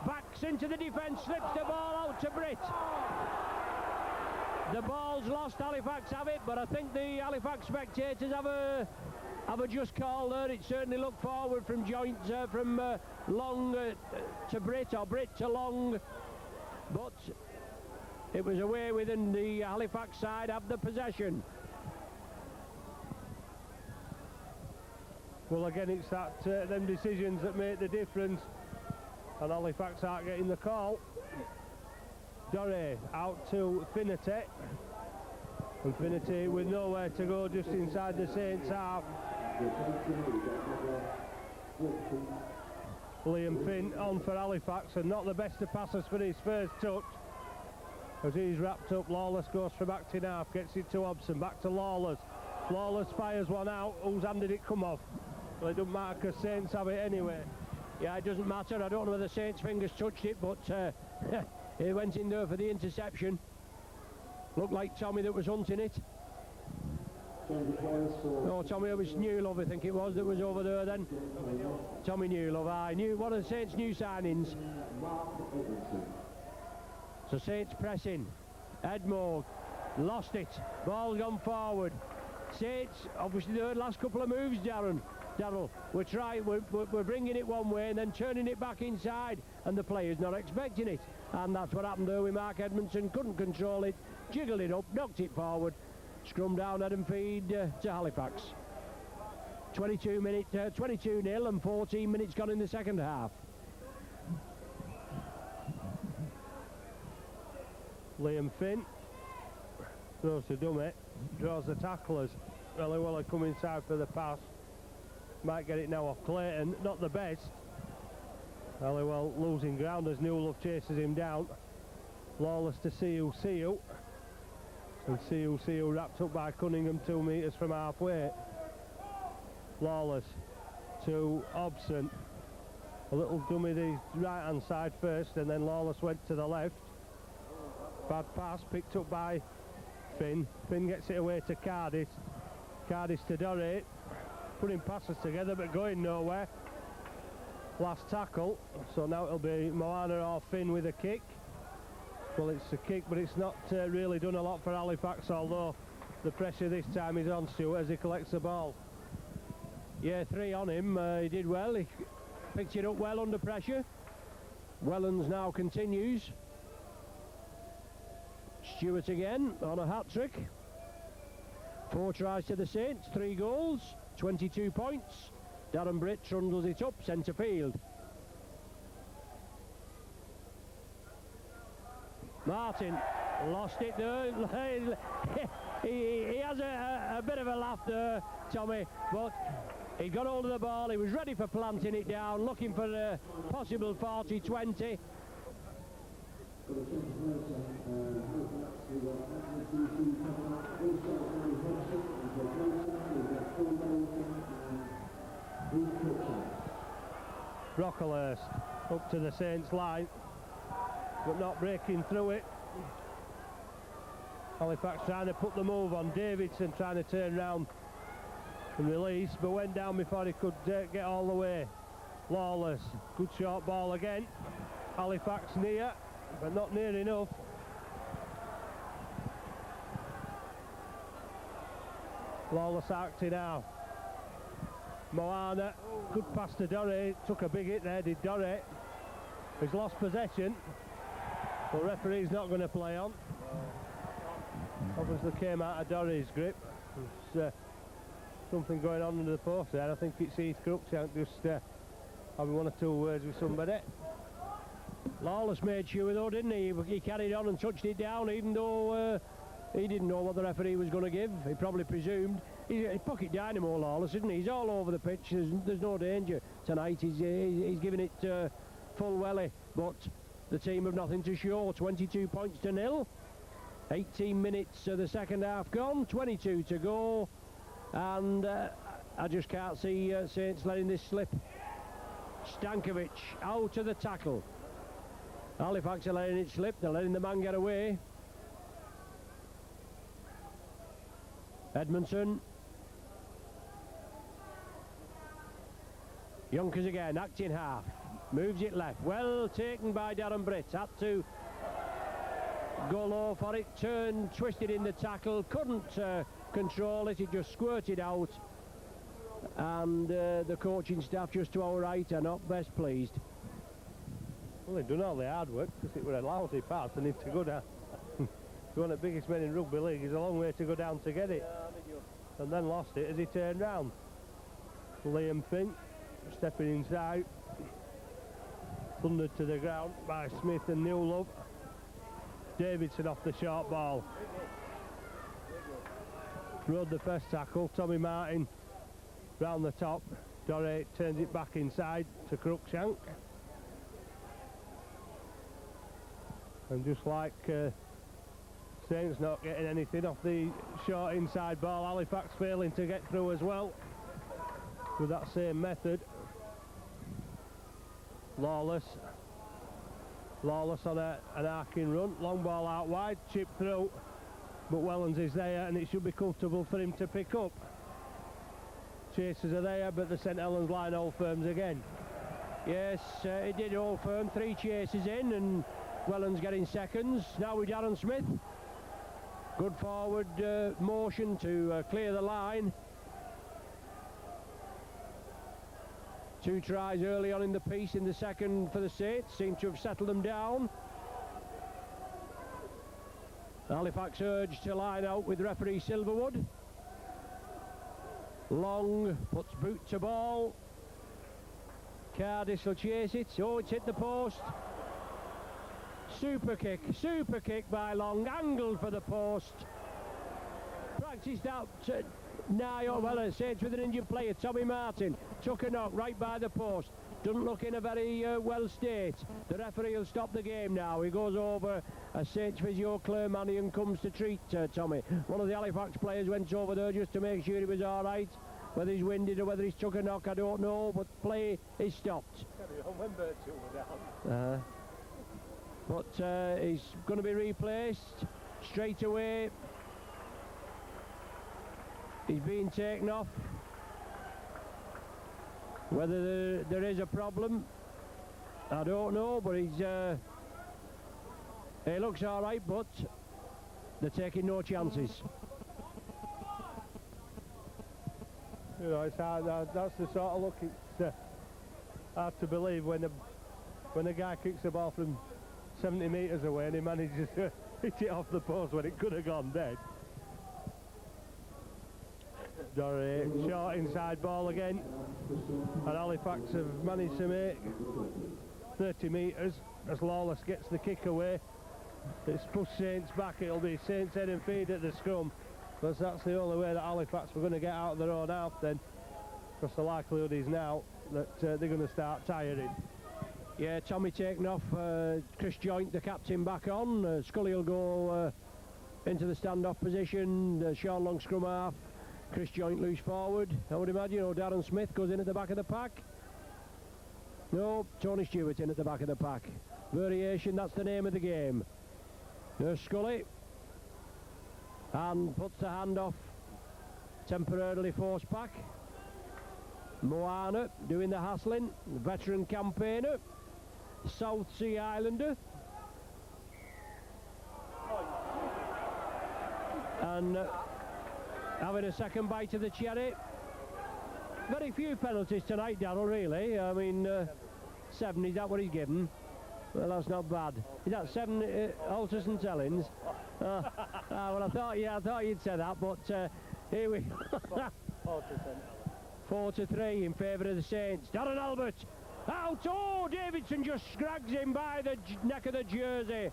Backs into the defence. Slips the ball out to Britt. The ball's lost. Halifax have it, but I think the Halifax spectators have a just call there. It certainly looked forward from from Long to Britt, or Britt to Long, but it was away within the Halifax side have the possession. Well, again, it's that them decisions that make the difference, and Halifax aren't getting the call. Doré out to Finity, and Finity with nowhere to go, just inside the Saints half. Liam Finn on for Halifax, and not the best of passes for his first touch, as he's wrapped up. Lawless goes from acting half, gets it to Hobson, back to Lawless. Lawless fires one out. Whose hand did it come off? Well, it doesn't matter because Saints have it anyway. Yeah, it doesn't matter. I don't know whether Saints' fingers touched it, but he went in there for the interception. Looked like Tommy that was hunting it. Oh, Tommy, it was Newlove, I think it was, that was over there then. Tommy Newlove, aye. One of the Saints' new signings. So Saints pressing. Edmore lost it. Ball gone forward. Saints, obviously the last couple of moves, Darryl. We're bringing it one way and then turning it back inside, and the player's not expecting it. And that's what happened there with Mark Edmondson. Couldn't control it, jiggled it up, knocked it forward. Scrum down, head and feed to Halifax. 22-0 and 14 minutes gone in the second half. Liam Finn throws to dummy, draws the tacklers. Welly come inside for the pass. Might get it now off Clayton, not the best. Halliwell losing ground as Newlove chases him down. Lawless to See You. And See You wrapped up by Cunningham 2 metres from halfway. Lawless to Hobson. A little dummy the right hand side first, and then Lawless went to the left. Bad pass picked up by Finn. Finn gets it away to Cardiff. Cardiff to Doré. Putting passes together but going nowhere. Last tackle, so now it'll be Moana or Finn with a kick. Well, it's a kick, but it's not really done a lot for Halifax, although the pressure this time is on Stewart as he collects the ball. Yeah, 3 on him. He did well. He picked it up well under pressure. Wellens now continues. Stewart again on a hat-trick. 4 tries to the Saints, 3 goals, 22 points. Darren Britt trundles it up centre field. Martin lost it there. he has a bit of a laugh there, Tommy, but he got hold of the ball. He was ready for planting it down, looking for a possible 40-20. Brocklehurst up to the Saints line, but not breaking through it. Halifax trying to put the move on. Davidson trying to turn round and release, but went down before he could get all the way. Lawless, good short ball again. Halifax near, but not near enough. Lawless acting now. Moana, good pass to Doré, took a big hit there, did Doré. He's lost possession, but referee's not going to play on. Obviously came out of Doré's grip. There's something going on under the post there. I think it's Heath Cruikshank just having 1 or 2 words with somebody. Lawless made sure though, didn't he? He carried on and touched it down, even though he didn't know what the referee was going to give. He probably presumed. He's a pocket dynamo, Lawless, isn't he? He's all over the pitch. There's no danger tonight. He's giving it full welly, but the team have nothing to show. 22 points to 0. 18 minutes of the second half gone. 22 to go, and I just can't see Saints letting this slip. Stankovic out of the tackle. Halifax are letting it slip. They're letting the man get away. Edmondson. Yonkers again, acting half. Moves it left. Well taken by Darren Britt. Had to go low for it. Turned, twisted in the tackle. Couldn't control it. It just squirted out. And the coaching staff just to our right are not best pleased. Well, they've done all the hard work because it was a lousy pass and if to go down. One of the biggest men in rugby league is a long way to go down to get it. And then lost it as he turned round. Liam Fink stepping inside. Thundered to the ground by Smith and Newlove. Davidson off the short ball. Rode the first tackle. Tommy Martin round the top. Doré turns it back inside to Cruikshank. And just like Saints not getting anything off the short inside ball, Halifax failing to get through as well with that same method. Lawless on an arcing run, long ball out wide, chip through, but Wellens is there and it should be comfortable for him to pick up. Chasers are there, but the St Helens line hold firms again. Yes, it did hold firm, 3 chases in and Wellens getting seconds. Now with Darren Smith. Good forward motion to clear the line. 2 tries early on in the piece in the second for the Saints. Seem to have settled them down. Halifax urged to line out with referee Silverwood. Long puts boot to ball. Cardis will chase it. Oh, it's hit the post. Super kick by Long, angled for the post. Practised out nigh on, well, Saints with an injured player, Tommy Martin. Took a knock right by the post. Doesn't look in a very well state. The referee will stop the game now. He goes over as Saints physio Claire Mannion comes to treat Tommy. One of the Halifax players went over there just to make sure he was all right. Whether he's winded or whether he's took a knock, I don't know, but play is stopped. But he's going to be replaced straight away. He's being taken off. Whether there is a problem, I don't know, but he looks all right, but they're taking no chances. You know, it's hard, that's the sort of look, it's hard to believe when a guy kicks the ball from 70 metres away and he manages to hit it off the post when it could have gone dead. Doré, short inside ball again, and Halifax have managed to make 30 metres as Lawless gets the kick away. It's pushed Saints back. It'll be Saints head and feed at the scrum, because that's the only way that Halifax were going to get out of their own half then, because the likelihood is now that they're going to start tiring. Yeah, Tommy taken off, Chris Joint the captain back on, Scully will go into the standoff position, Sean Long scrum half, Chris Joint loose forward, I would imagine, or Darren Smith goes in at the back of the pack. No, Tony Stewart in at the back of the pack. Variation, that's the name of the game. There's Scully, and puts the hand off, temporarily force back. Moana doing the hassling, veteran campaigner, South Sea Islander. And having a second bite of the cherry. Very few penalties tonight, Darryl, really. I mean, 7, is that what he's given? Well, that's not bad. Is that 7 Altus and Tellins? Well, I thought you'd say that, but here we 4-3 in favour of the Saints. Darren Albert out. Oh, Davidson just scrags him by the neck of the jersey,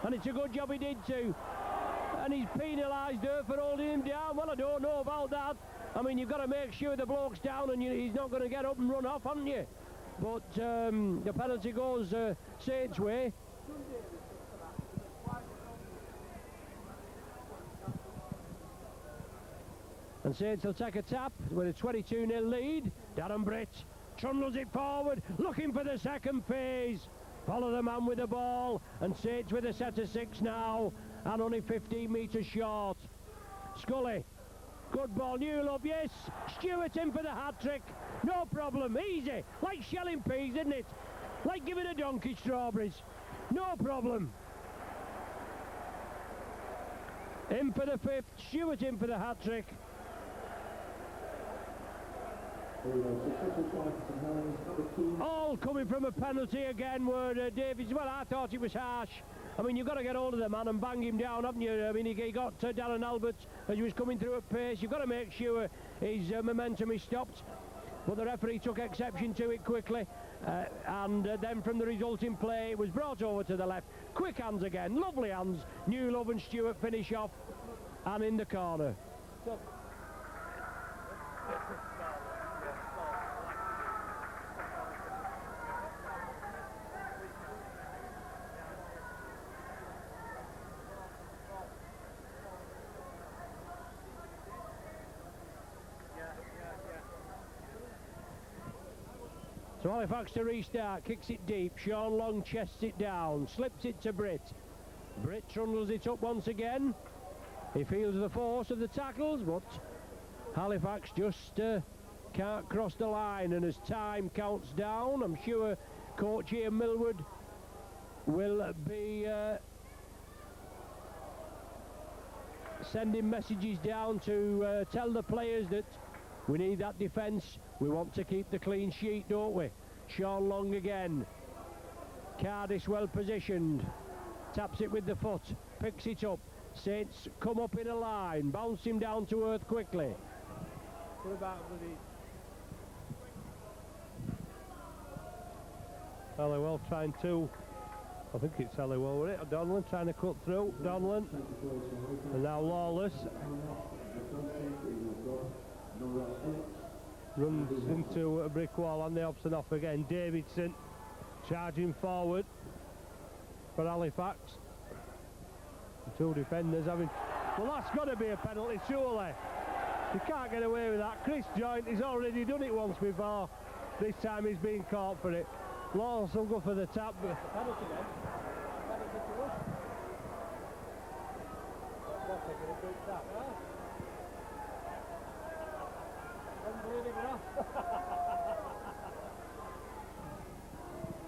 and it's a good job he did too. And he's penalised her for holding him down. Well, I don't know about that. I mean, you've got to make sure the bloke's down and he's not going to get up and run off, haven't you? But the penalty goes Saints' way. And Saints will take a tap with a 22-0 lead. Darren Britt trundles it forward, looking for the second phase. Follow the man with the ball, and Saints with a set of 6 now, and only 15 metres short. Scully Good ball, Newlove, yes. Stewart in for the hat-trick. No problem, easy. Like shelling peas, isn't it? Like giving a donkey strawberries. No problem. In for the 5th, Stewart in for the hat-trick. All coming from a penalty again where Davies, well, I thought it was harsh. I mean, you've got to get hold of the man and bang him down, haven't you? I mean, he got Darren Albert as he was coming through at pace. You've got to make sure his momentum is stopped. But the referee took exception to it quickly. And then from the resulting play, it was brought over to the left. Quick hands again, lovely hands. Newlove and Stewart finish off. And in the corner. So Halifax to restart, kicks it deep, Sean Long chests it down, slips it to Britt. Britt trundles it up once again. He feels the force of the tackles, but Halifax just can't cross the line, and as time counts down, I'm sure coach Ian Millwood will be sending messages down to tell the players that we need that defence. We want to keep the clean sheet, don't we? Sean Long again. Cardiff well positioned. Taps it with the foot. Picks it up. Saints come up in a line. Bounce him down to earth quickly. What about bloody... Halliwell trying to... I think it's Halliwell, was it? Donlan trying to cut through. Donlan. And now Lawless. Runs into a brick wall on the opposite off again. Davidson charging forward for Halifax. The two defenders having... Well, that's got to be a penalty, surely. You can't get away with that. Chris Joint has already done it once before. This time he's been caught for it. Lawless will go for the tap. Penalty then. Penalty to us. What's taking a big tap?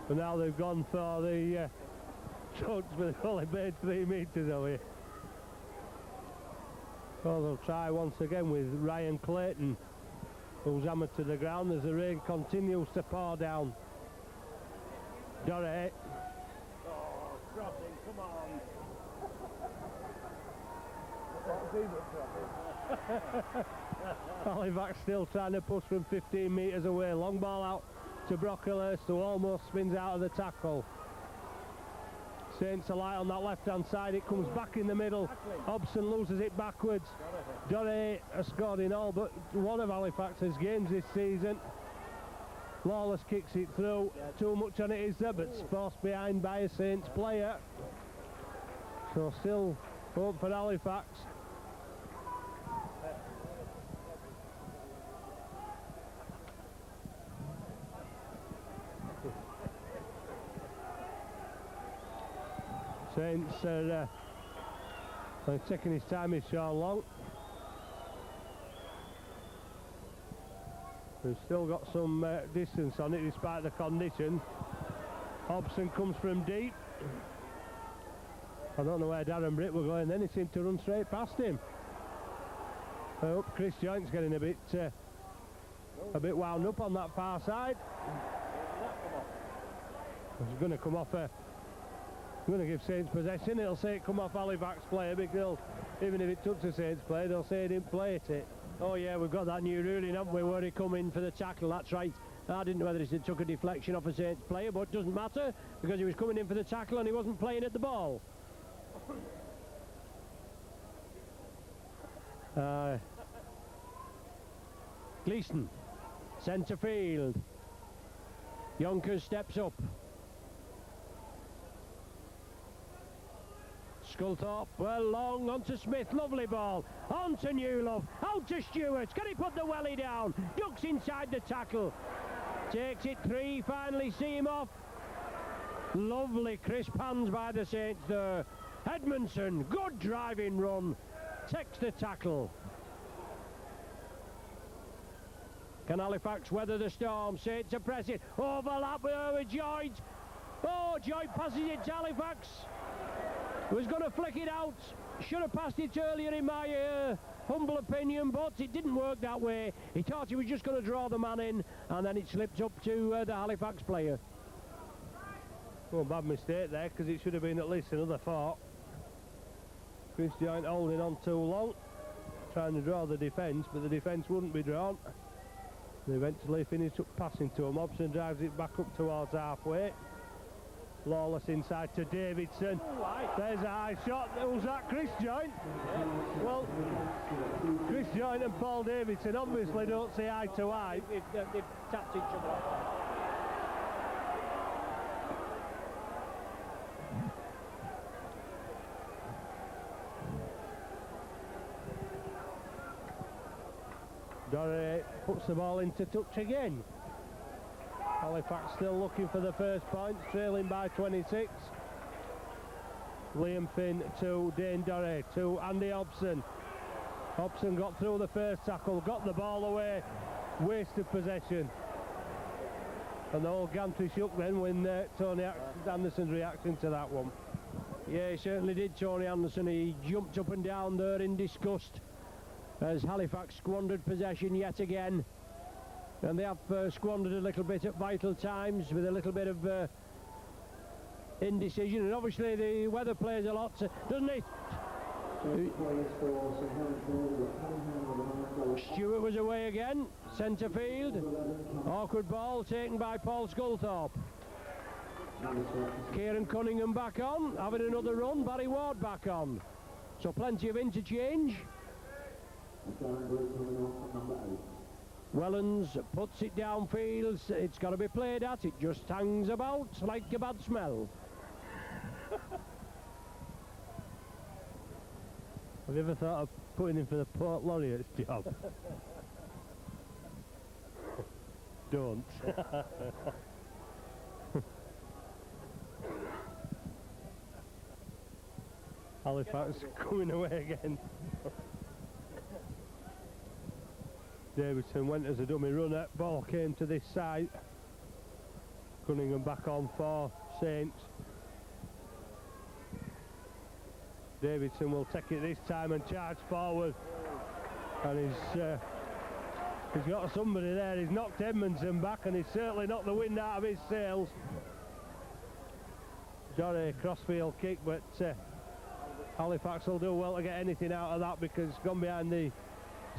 But now they've gone for the trucks, but they've only made 3 metres away. So they'll try once again with Ryan Clayton, who's hammered to the ground as the rain continues to pour down. Doré. Oh, crossing, come on. Halifax still trying to push from 15 metres away. Long ball out to Brocklehurst, who almost spins out of the tackle. Saints are light on that left hand side. It comes back in the middle. Hobson loses it backwards. Doré has scored in all but one of Halifax's games this season. Lawless kicks it through. Too much on it is there, but forced behind by a Saints player. So still hope for Halifax. Saints are taking his time, is Sean Long. We've still got some distance on it despite the conditions. Hobson comes from deep. I don't know where Darren Britt were going then, he seemed to run straight past him. I hope Chris Joint's getting a bit wound up on that far side. He's going to come off going to give Saints possession. It'll say it come off Halifax player because even if it took to Saints player, they'll say he didn't play it. Oh yeah, we've got that new ruling, haven't we, where he come in for the tackle. That's right. I didn't know whether he took a deflection off a Saints player, but it doesn't matter because he was coming in for the tackle and he wasn't playing at the ball. Gleeson, centre field. Yonkers steps up. Sculthorpe, well, Long onto Smith, lovely ball, on to Newlove, out to Stewart, can he put the welly down, ducks inside the tackle, takes it 3, finally see him off, lovely crisp hands by the Saints there, Edmondson, good driving run, takes the tackle, Can Halifax weather the storm? Saints to press it. Overlap with Joint. Oh, Joint passes it to Halifax. Was going to flick it out. Should have passed it earlier in my humble opinion, but it didn't work that way. He thought he was just going to draw the man in, and then it slipped up to the Halifax player. Well, bad mistake there, because it should have been at least another 4. Chris Joint holding on too long, trying to draw the defence, but the defence wouldn't be drawn. They eventually finished up passing to him. Hobson drives it back up towards halfway. Lawless inside to Davidson. There's a high shot. Who's that? Chris Joint? Yeah. Well, Chris Joint and Paul Davidson obviously don't see eye to eye. They've tapped each other off. Doré puts the ball into touch again. Halifax still looking for the first point, trailing by 26. Liam Finn to Dane Doré to Andy Hobson. Hobson got through the first tackle, got the ball away, wasted possession. And the whole gantry shook then when Tony Anderson's reaction to that one. Yeah, he certainly did, Tony Anderson. He jumped up and down there in disgust as Halifax squandered possession yet again. And they have squandered a little bit at vital times with a little bit of indecision. And obviously the weather plays a lot, doesn't it? Stewart was away again, centre field. Awkward ball taken by Paul Sculthorpe. Kieran Cunningham back on, having another run. Barry Ward back on. So plenty of interchange. Wellens puts it downfield. It's got to be played at. It just hangs about like a bad smell. Have you ever thought of putting him for the Port Laureate's job? Don't. Halifax coming away again. Davidson went as a dummy runner. Ball came to this side. Cunningham back on for Saints. Davidson will take it this time and charge forward. And he's got somebody there. He's knocked Edmondson back, and he's certainly knocked the wind out of his sails. Doré crossfield kick, but Halifax will do well to get anything out of that because it's gone behind the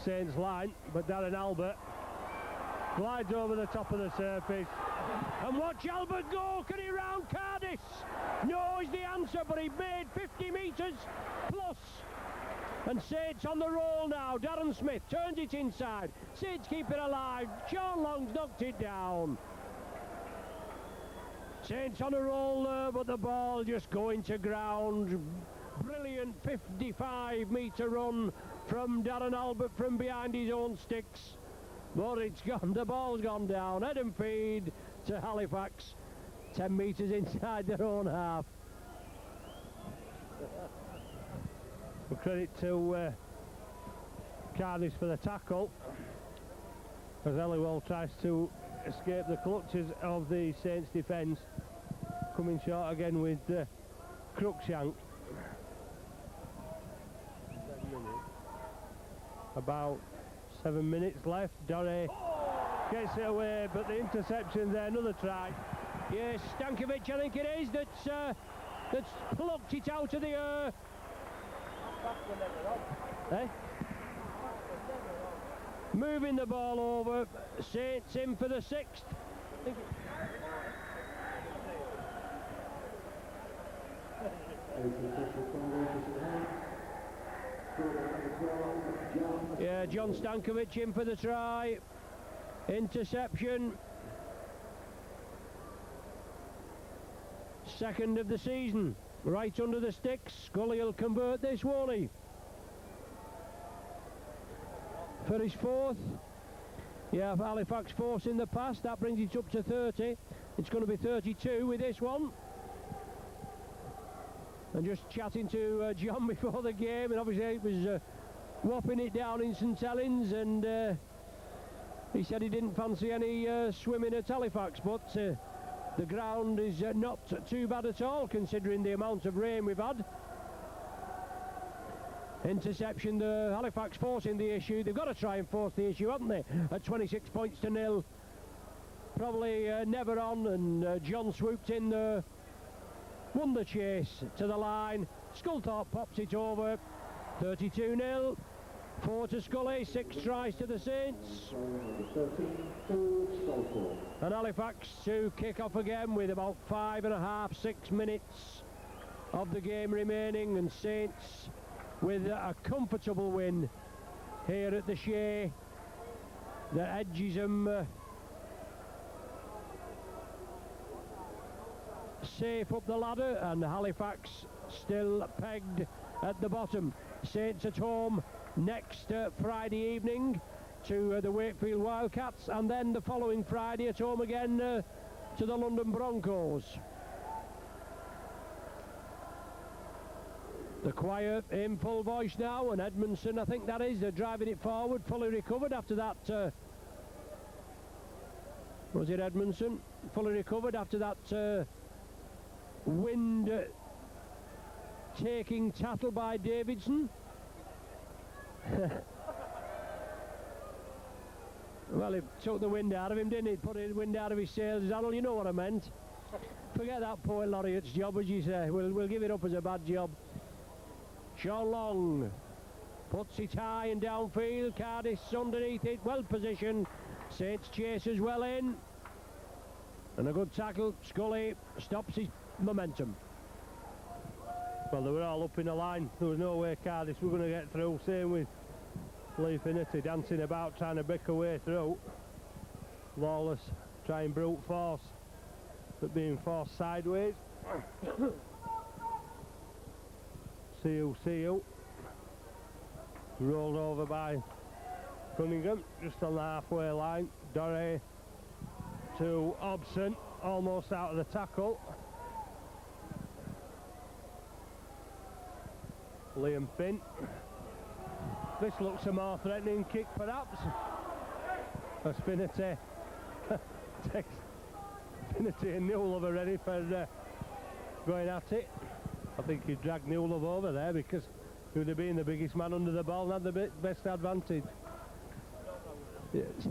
Saints line. But Darren Albert glides over the top of the surface. And watch Albert go. Can he round Cardis? No is the answer, but he made 50 metres plus. And Saints on the roll now. Darren Smith turns it inside. Saints keep it alive. Sean Long's knocked it down. Saints on a roll there, but the ball just going to ground. Brilliant 55-metre run from Darren Albert from behind his own sticks. But it's gone, the ball's gone down. Head and feed to Halifax. 10 metres inside their own half. Well, credit to Cardis for the tackle, as Elliwell tries to escape the clutches of the Saints defence. Coming short again with Cruikshank. About 7 minutes left. Doré gets it away, but the interception there, another try. Yes, Stankovic, I think it is, that's plucked it out of the air. Eh? Moving the ball over. Saints in for the 6th. Yeah, John Stankovic in for the try. Interception. 2nd of the season. Right under the sticks. Scully will convert this, won't he? For his 4th. Yeah, Halifax 4th in the past. That brings it up to 30. It's going to be 32 with this one. And just chatting to John before the game, and obviously it was whopping it down in St Helens, and He said he didn't fancy any swimming at Halifax, but the ground is not too bad at all considering the amount of rain we've had. Interception, the Halifax forcing the issue. They've got to try and force the issue, haven't they? At 26 points to nil. Probably never on, and John swooped in there. Won the chase to the line. Sculthorpe pops it over. 32-0. 4 to Scully, 6 tries to the Saints. And Halifax to kick off again with about 5.5, 6 minutes of the game remaining, and Saints with a comfortable win here at the Shea that edges them safe up the ladder, and Halifax still pegged at the bottom. Saints at home next Friday evening to the Wakefield Wildcats, and then the following Friday at home again to the London Broncos. The choir in full voice now, and Edmondson, I think that is, they're driving it forward, fully recovered after that was it Edmondson? Fully recovered after that wind taking tattle by Davidson. Well, he took the wind out of him, didn't he? Put the wind out of his sails. Daniel, you know what I meant. Forget that poor laureate's job, as you say. We'll give it up as a bad job. Sean Long puts it high and downfield. Cardiff's underneath it, well positioned. Saints chases well in. And a good tackle. Scully stops his momentum. Well, they were all up in the line. There was no way Cardiff were going to get through. Same with Lee Finnerty dancing about trying to break a way through. Lawless trying brute force, but being forced sideways. See you. Rolled over by Cunningham, just on the halfway line. Doré to Hobson, almost out of the tackle. Liam Finn. This looks a more threatening kick perhaps. As Finnerty takes Finnerty and Newlove are ready for going at it. I think he dragged Newlove over there because he would have been the biggest man under the ball and had the best advantage.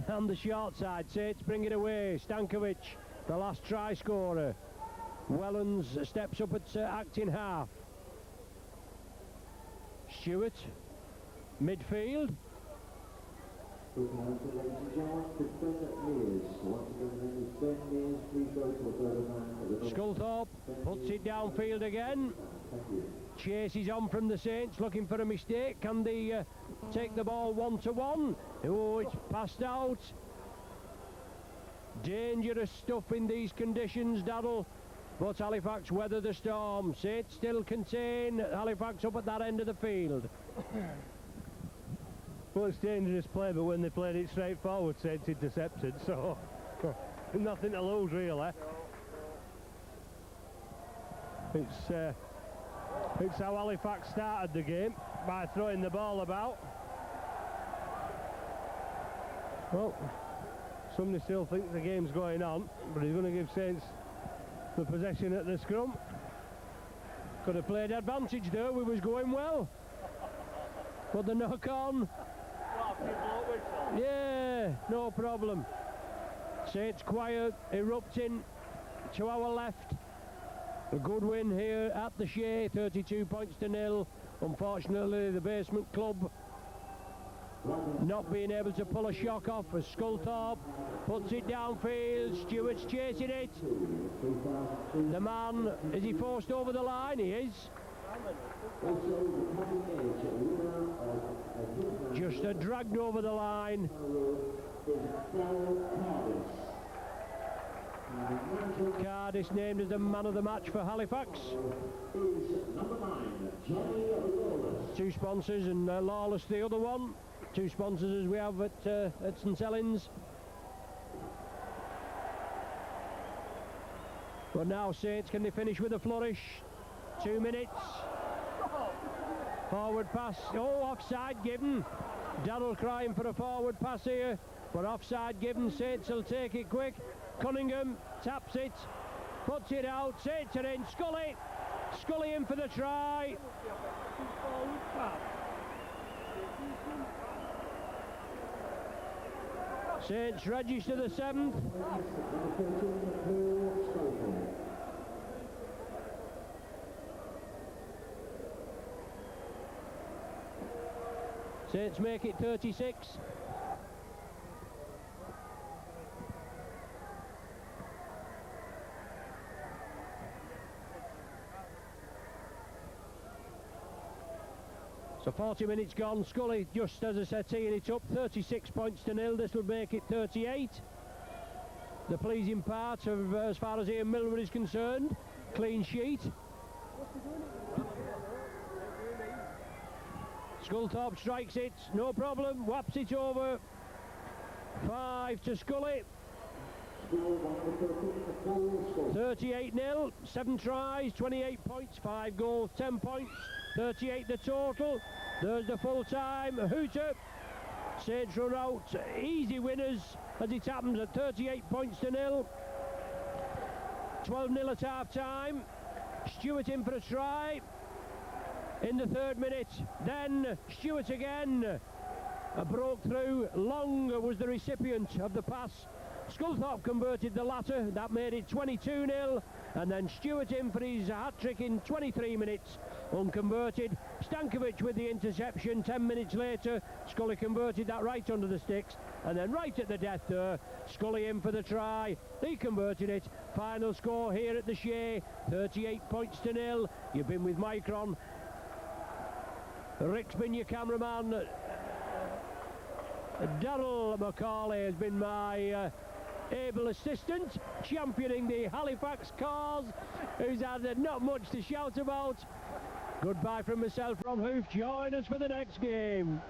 On the short side, Saints bring it away. Stankovic, the last try scorer. Wellens steps up at acting half. Stewart, midfield. Sculthorpe puts it downfield again. Chases on from the Saints, looking for a mistake. Can they take the ball 1-to-1? Oh, it's passed out. Dangerous stuff in these conditions, Daddle. But Halifax weather the storm. Saints still contain Halifax up at that end of the field. Well, it's dangerous play, but when they played it straight forward, Saints intercepted, so nothing to lose really. It's how Halifax started the game, by throwing the ball about. Well, somebody still thinks the game's going on, but he's going to give Saints the possession at the scrum. Could have played advantage though, we was going well. But the knock on. Yeah, no problem. Saints quiet, erupting to our left. A good win here at the Shea, 32 points to nil. Unfortunately, the basement club not being able to pull a shock off as Sculthorpe puts it downfield. Stewart's chasing it. The man, is he forced over the line? He is. Just dragged over the line. Cardiff named as the man of the match for Halifax. Two sponsors, and Lawless the other one. Two sponsors as we have at St Helens. But now Saints, can they finish with a flourish? 2 minutes. Forward pass. Oh, offside given. Darrell crying for a forward pass here, but offside given. Saints will take it quick. Cunningham taps it, puts it out. Saints are in. Scully in for the try. Saints register the 7th. Saints make it 36. So 40 minutes gone. Scully, just as I said, teeing it up, 36 points to nil. This will make it 38. The pleasing part of, as far as Ian Milner is concerned, clean sheet. Sculthorpe strikes it, no problem, whaps it over. 5 to Scully. 38-0, 7 tries, 28 points, 5 goals, 10 points, 38 the total. There's the full time hooter. Saints run out, easy winners as it happens at 38 points to nil. 12-0 at half time. Stewart in for a try in the 3rd minute. Then Stewart again. Broke through. Long was the recipient of the pass. Sculthorpe converted the latter. That made it 22-0. And then Stewart in for his hat-trick in 23 minutes. Unconverted. Stankovic with the interception 10 minutes later. Scully converted that right under the sticks. And then right at the death there, Scully in for the try. He converted it. Final score here at the Shea, 38 points to nil. You've been with Micron. Rick's been your cameraman. Darrell McCauley has been my able assistant, championing the Halifax cause, who's had not much to shout about. Goodbye from myself, Ron Hoof. Join us for the next game.